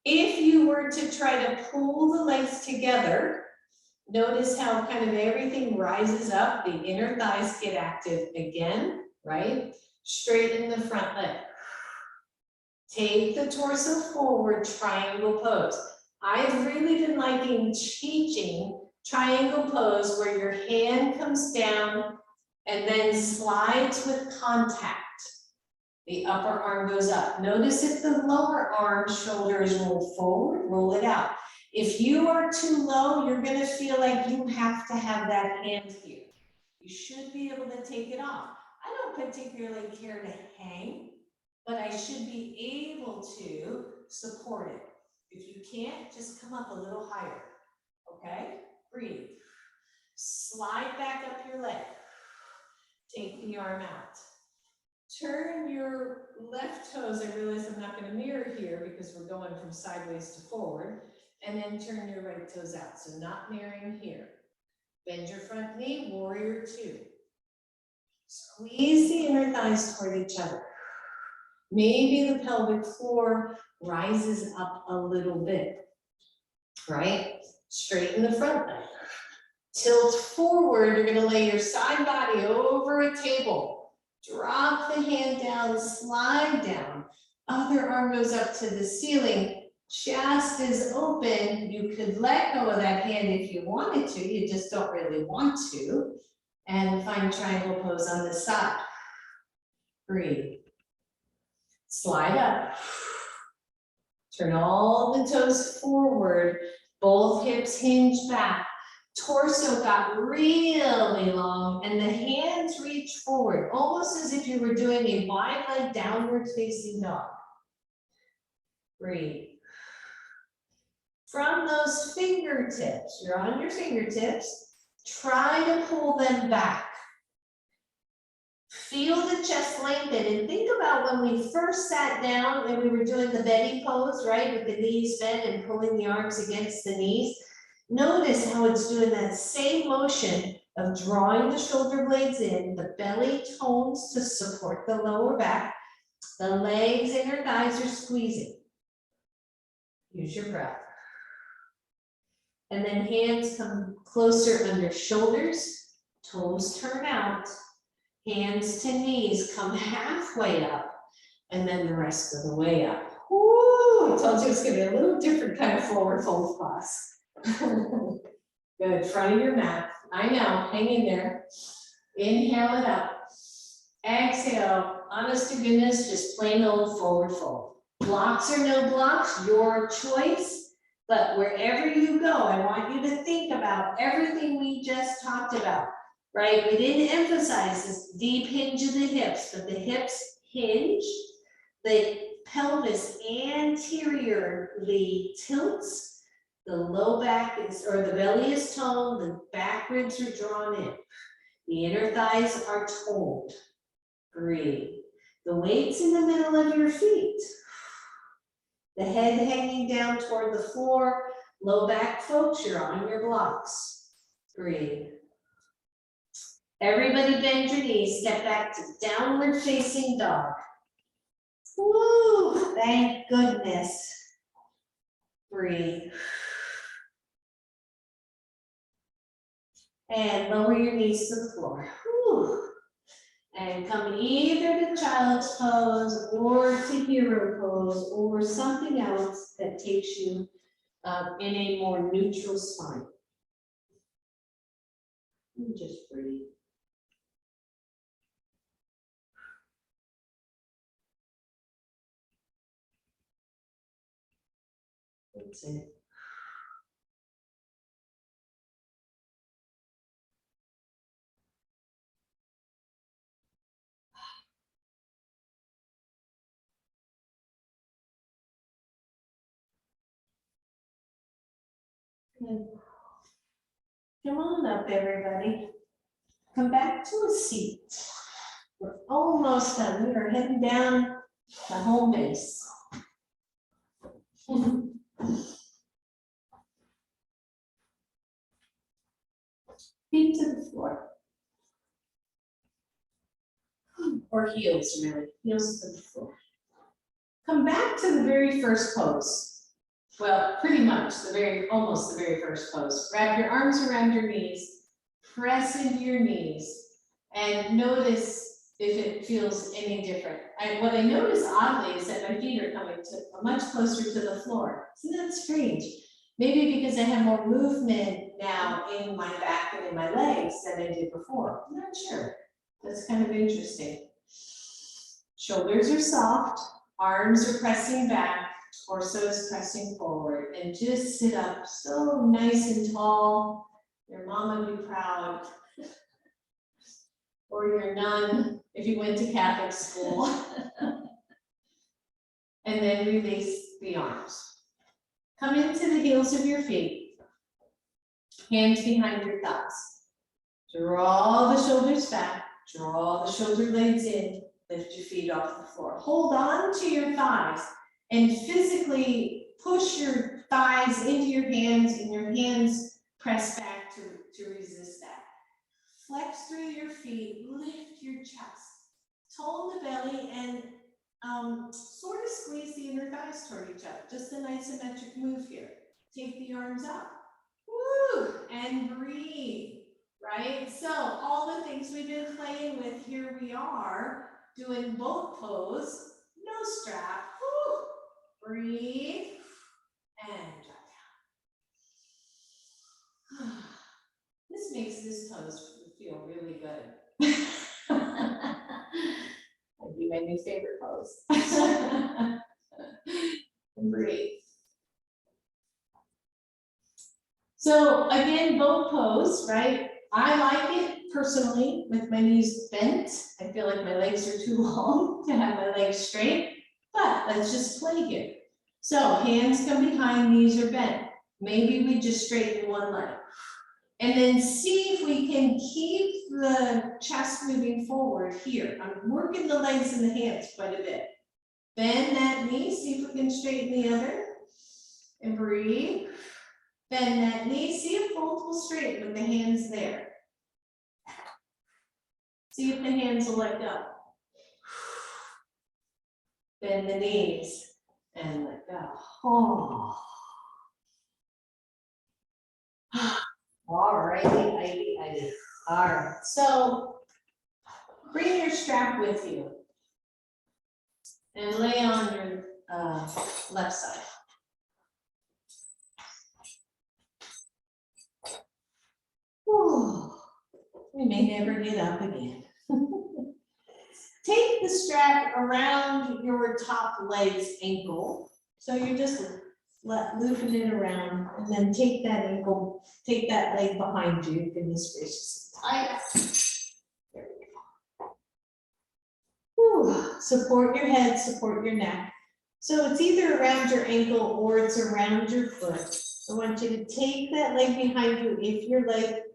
if you were to try to pull the legs together, notice how kind of everything rises up, the inner thighs get active again, right? Straighten the front leg. Take the torso forward, triangle pose. I've really been liking teaching triangle pose where your hand comes down and then slides with contact. The upper arm goes up. Notice if the lower arm, shoulders roll forward, roll it out. If you are too low, you're going to feel like you have to have that hand here. You should be able to take it off. I don't particularly care to hang but I should be able to support it. If you can't, just come up a little higher, okay? Breathe. Slide back up your leg. Take the arm out. Turn your left toes, I realize I'm not gonna mirror here because we're going from sideways to forward, and then turn your right toes out, so not mirroring here. Bend your front knee, warrior two. Squeeze the inner thighs toward each other. Maybe the pelvic floor rises up a little bit, right? Straighten the front leg. Tilt forward, you're gonna lay your side body over a table. Drop the hand down, slide down. Other arm goes up to the ceiling. Chest is open. You could let go of that hand if you wanted to, you just don't really want to. And find triangle pose on this side. Breathe. Slide up. Turn all the toes forward. Both hips hinge back. Torso got really long and the hands reach forward, almost as if you were doing a wide leg downward facing dog. Breathe. From those fingertips, you're on your fingertips, try to pull them back. Feel the chest lengthen and think about when we first sat down and we were doing the Betty pose, right? With the knees bent and pulling the arms against the knees. Notice how it's doing that same motion of drawing the shoulder blades in, the belly tones to support the lower back, the legs, inner thighs are squeezing. Use your breath. And then hands come closer under shoulders, toes turn out, hands to knees come halfway up, and then the rest of the way up. Woo! I told you it's gonna be a little different kind of forward fold class. Good, front of your mat. I know, hang in there. Inhale it up. Exhale, honest to goodness, just plain old forward fold. Blocks or no blocks, your choice. But wherever you go, I want you to think about everything we just talked about, right? We didn't emphasize this deep hinge of the hips, but the hips hinge, the pelvis anteriorly tilts, the low back is, or the belly is toned, the back ribs are drawn in. The inner thighs are toned. Breathe. The weight's in the middle of your feet. The head hanging down toward the floor. Low back folks, you're on your blocks. Breathe. Everybody bend your knees, step back to downward facing dog. Woo, thank goodness. Breathe. And lower your knees to the floor. Whew. And come either to child's pose or to hero pose or something else that takes you in a more neutral spine. And just breathe. That's it. Good. Come on up, everybody. Come back to a seat. We're almost done. We are heading down to home base. Feet to the floor. Or heels, really. Heels to the floor. Come back to the very first pose. Well, pretty much almost the very first pose. Wrap your arms around your knees, press into your knees, and notice if it feels any different. What I notice oddly is that my feet are coming much closer to the floor. Isn't that strange? Maybe because I have more movement now in my back and in my legs than I did before. I'm not sure. That's kind of interesting. Shoulders are soft, arms are pressing back, torso is pressing forward, and just sit up so nice and tall. Your mom would be proud. Or your nun, if you went to Catholic school. And then release the arms. Come into the heels of your feet. Hands behind your thighs. Draw the shoulders back. Draw the shoulder blades in. Lift your feet off the floor. Hold on to your thighs and physically push your thighs into your hands and your hands press back to resist that. Flex through your feet, lift your chest, tone the belly, and sort of squeeze the inner thighs toward each other. Just an isometric move here. Take the arms up. Woo! And breathe, right? So all the things we've been playing with, here we are doing boat pose, no strap. Woo! Breathe and drop down. This makes this pose feel really good. That'd be my new favorite pose. And breathe. So again, boat pose, right? I like it personally with my knees bent. I feel like my legs are too long to have my legs straight, but let's just play here. So hands come behind, knees are bent. Maybe we just straighten one leg. And then see if we can keep the chest moving forward here. I'm working the legs and the hands quite a bit. Bend that knee, see if we can straighten the other. And breathe. Bend that knee, see if both will straighten with the hands there. See if the hands will let go. Bend the knees and let go. Oh. All righty. All right, so bring your strap with you and lay on your left side. Whew. We may never get up again. Take the strap around your top leg's ankle. So you're just looping it around, and then take that ankle, take that leg behind you, goodness gracious, tie up. There we go. Whew. Support your head, support your neck. So it's either around your ankle or it's around your foot. I want you to take that leg behind you if your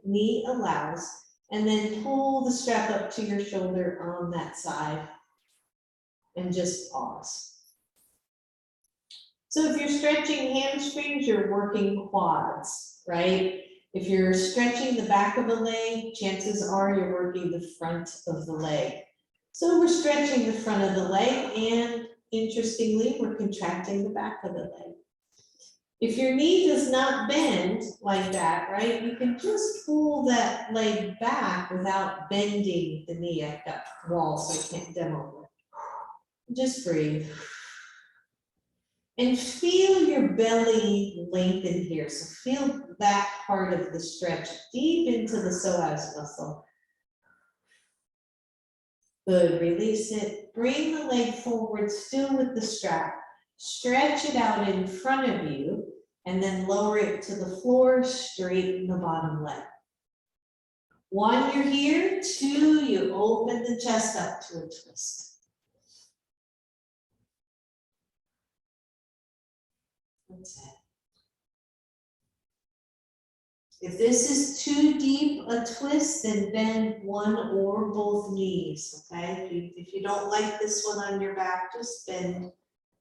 knee allows, and then pull the strap up to your shoulder on that side and just pause. So if you're stretching hamstrings, you're working quads, right? If you're stretching the back of a leg, chances are you're working the front of the leg. So we're stretching the front of the leg, and interestingly, we're contracting the back of the leg. If your knee does not bend like that, right, you can just pull that leg back without bending the knee. I've got walls, so I can't demo it. Just breathe. And feel your belly lengthen here. So feel that part of the stretch deep into the psoas muscle. Good, release it. Bring the leg forward, still with the strap. Stretch it out in front of you, and then lower it to the floor, straighten the bottom leg. 1, you're here. 2, you open the chest up to a twist. That's it. If this is too deep a twist, then bend one or both knees, okay? If you don't like this one on your back, just bend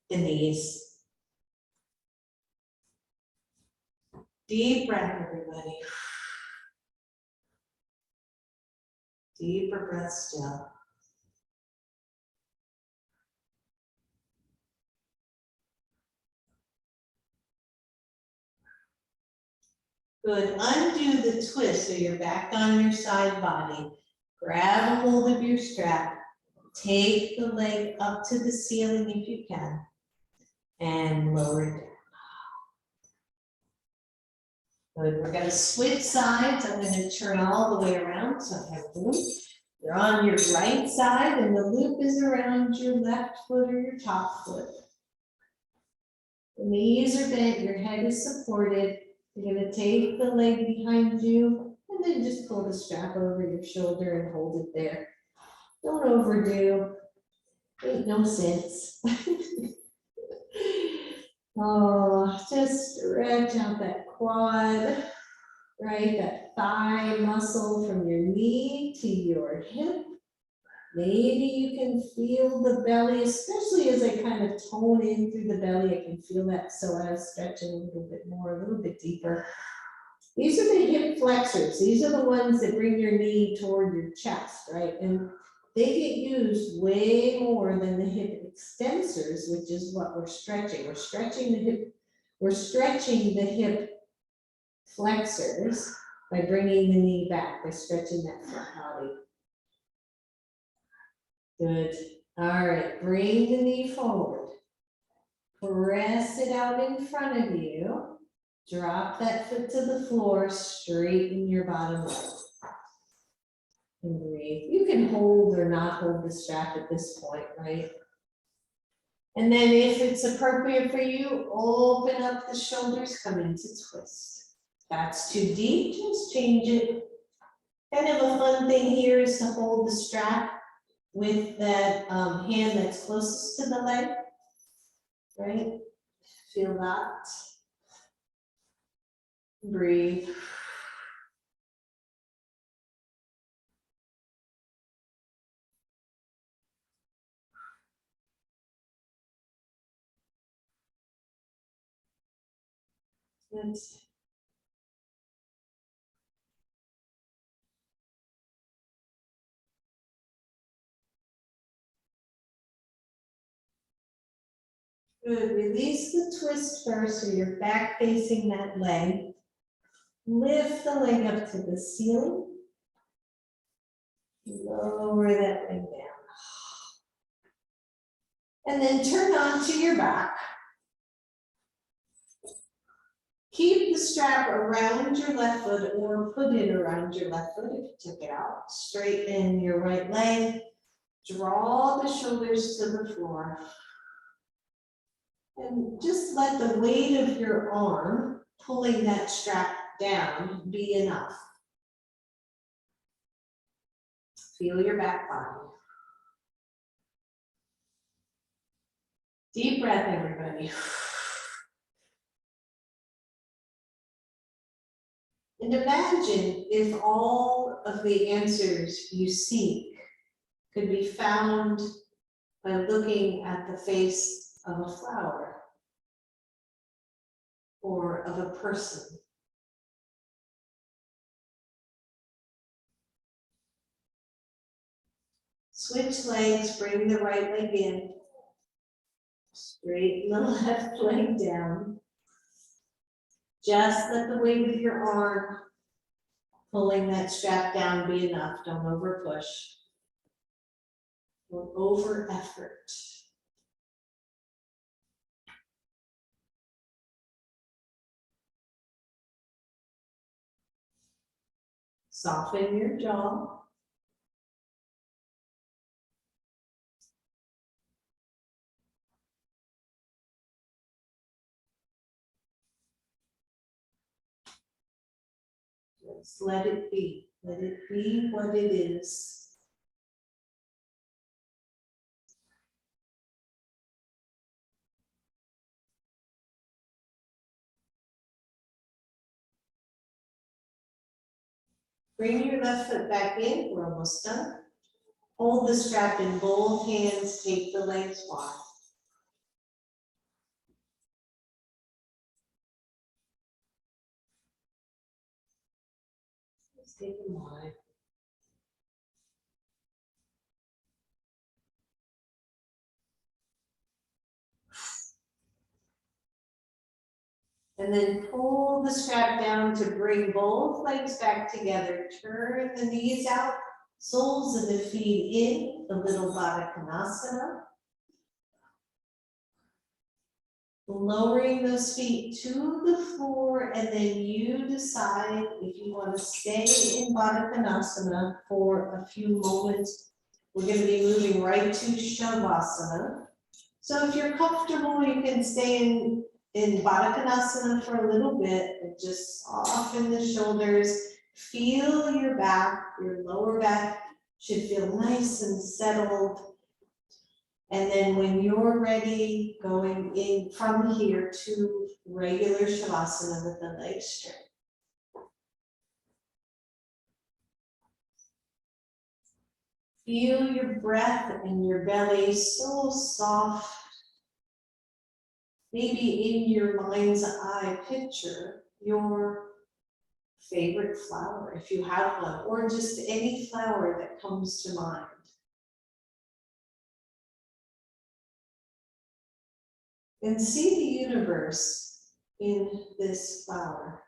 the knees. Deep breath, everybody. Deeper breath still. Good, undo the twist so you're back on your side body. Grab a hold of your strap. Take the leg up to the ceiling if you can, and lower it down. Good, we're gonna switch sides. I'm gonna turn all the way around, so I have a loop. You're on your right side, and the loop is around your left foot or your top foot. The knees are bent, your head is supported. You're gonna take the leg behind you, and then just pull the strap over your shoulder and hold it there. Don't overdo, ain't no sense. Oh, just stretch out that quad, right? That thigh muscle from your knee to your hip. Maybe you can feel the belly, especially as I kind of tone in through the belly. I can feel that psoas stretching a little bit more, a little bit deeper. These are the hip flexors. These are the ones that bring your knee toward your chest, right? And they get used way more than the hip extensors, which is what we're stretching. We're stretching the hip flexors by bringing the knee back, by stretching that front body. Good. All right, bring the knee forward. Press it out in front of you. Drop that foot to the floor, straighten your bottom leg. And breathe. You can hold or not hold the strap at this point, right? And then if it's appropriate for you, open up the shoulders, come into twist. If that's too deep, just change it. Kind of a fun thing here is to hold the strap with that hand that's closest to the leg, right? Feel that. Breathe. Good. Good. Release the twist first, so you're back facing that leg. Lift the leg up to the ceiling. Lower that leg down. And then turn onto your back. Keep the strap around your left foot or put it around your left foot if you took it out. Straighten your right leg. Draw the shoulders to the floor. And just let the weight of your arm pulling that strap down be enough. Feel your back body. Deep breath, everybody. And imagine if all of the answers you seek could be found by looking at the face of a flower or of a person. Switch legs, bring the right leg in. Straighten the left leg down. Just let the weight of your arm pulling that strap down be enough. Don't over push or over effort. Soften your jaw. Just let it be. Let it be what it is. Bring your left foot back in. We're almost done. Hold the strap in both hands. Take the legs wide. Just take them wide. And then pull the strap down to bring both legs back together. Turn the knees out, soles of the feet in, the little Baddha Konasana. Lowering those feet to the floor, and then you decide if you want to stay in Baddha Konasana for a few moments. We're going to be moving right to Shavasana. So if you're comfortable, you can stay in Baddha Konasana for a little bit and just soften the shoulders. Feel your back, your lower back should feel nice and settled. And then when you're ready, going in from here to regular Shavasana with the legs straight. Feel your breath in your belly so soft. Maybe in your mind's eye, picture your favorite flower, if you have one, or just any flower that comes to mind. And see the universe in this flower.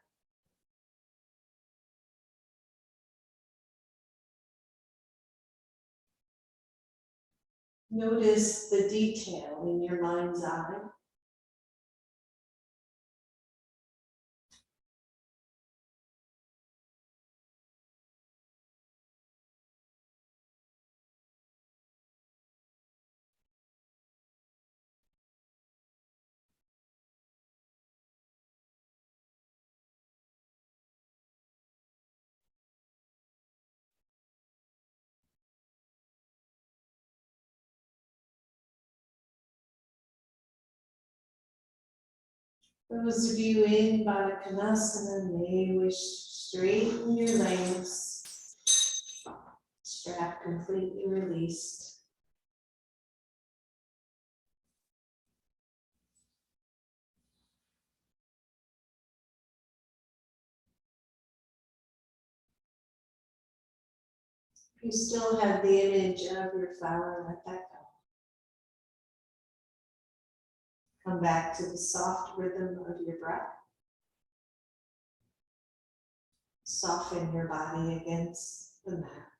Notice the detail in your mind's eye. Those of you in Baddha Konasana may wish to straighten your legs, strap completely released. If you still have the image of your flower, let that go. Come back to the soft rhythm of your breath. Soften your body against the mat.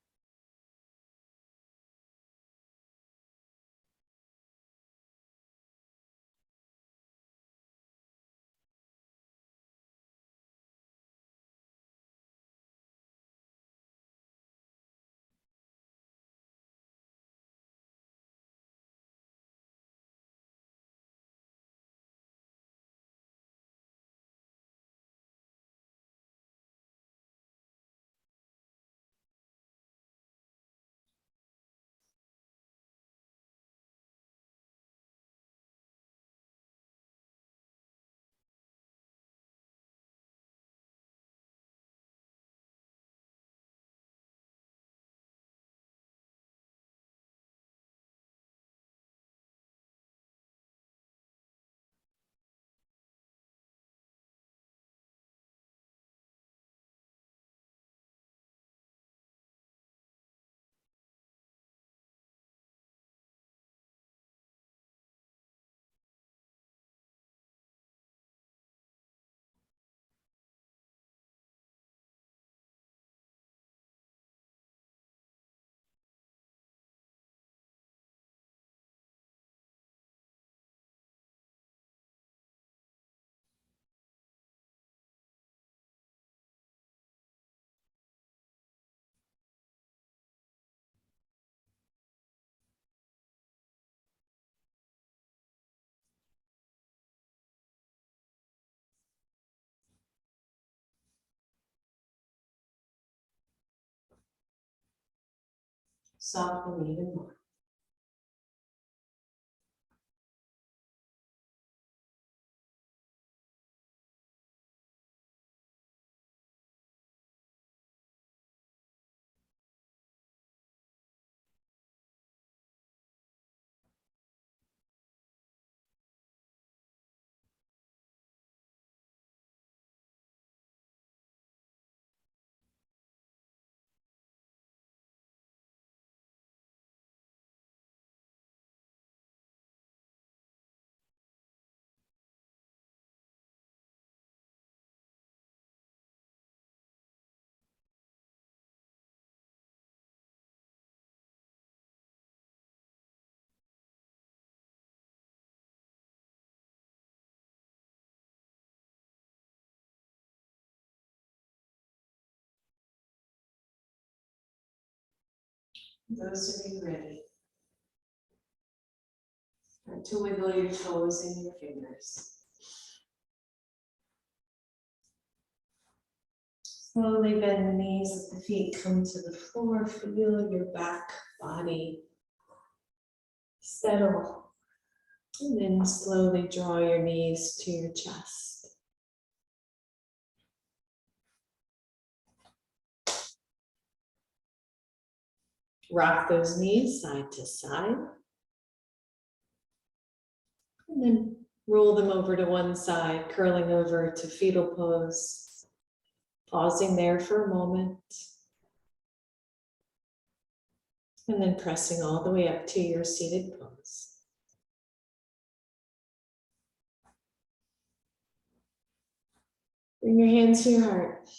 Soften even more. Those of you ready, start to wiggle your toes and your fingers. Slowly bend the knees as the feet come to the floor. Feel your back body Settle. And then slowly draw your knees to your chest. Rock those knees side to side. And then roll them over to one side, curling over to fetal pose. Pausing there for a moment. And then pressing all the way up to your seated pose. Bring your hands to your heart.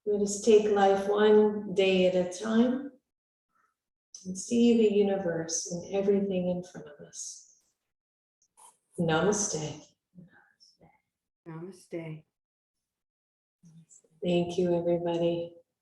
Let us take life one day at a time and see the universe and everything in front of us. Namaste. Namaste. Thank you, everybody.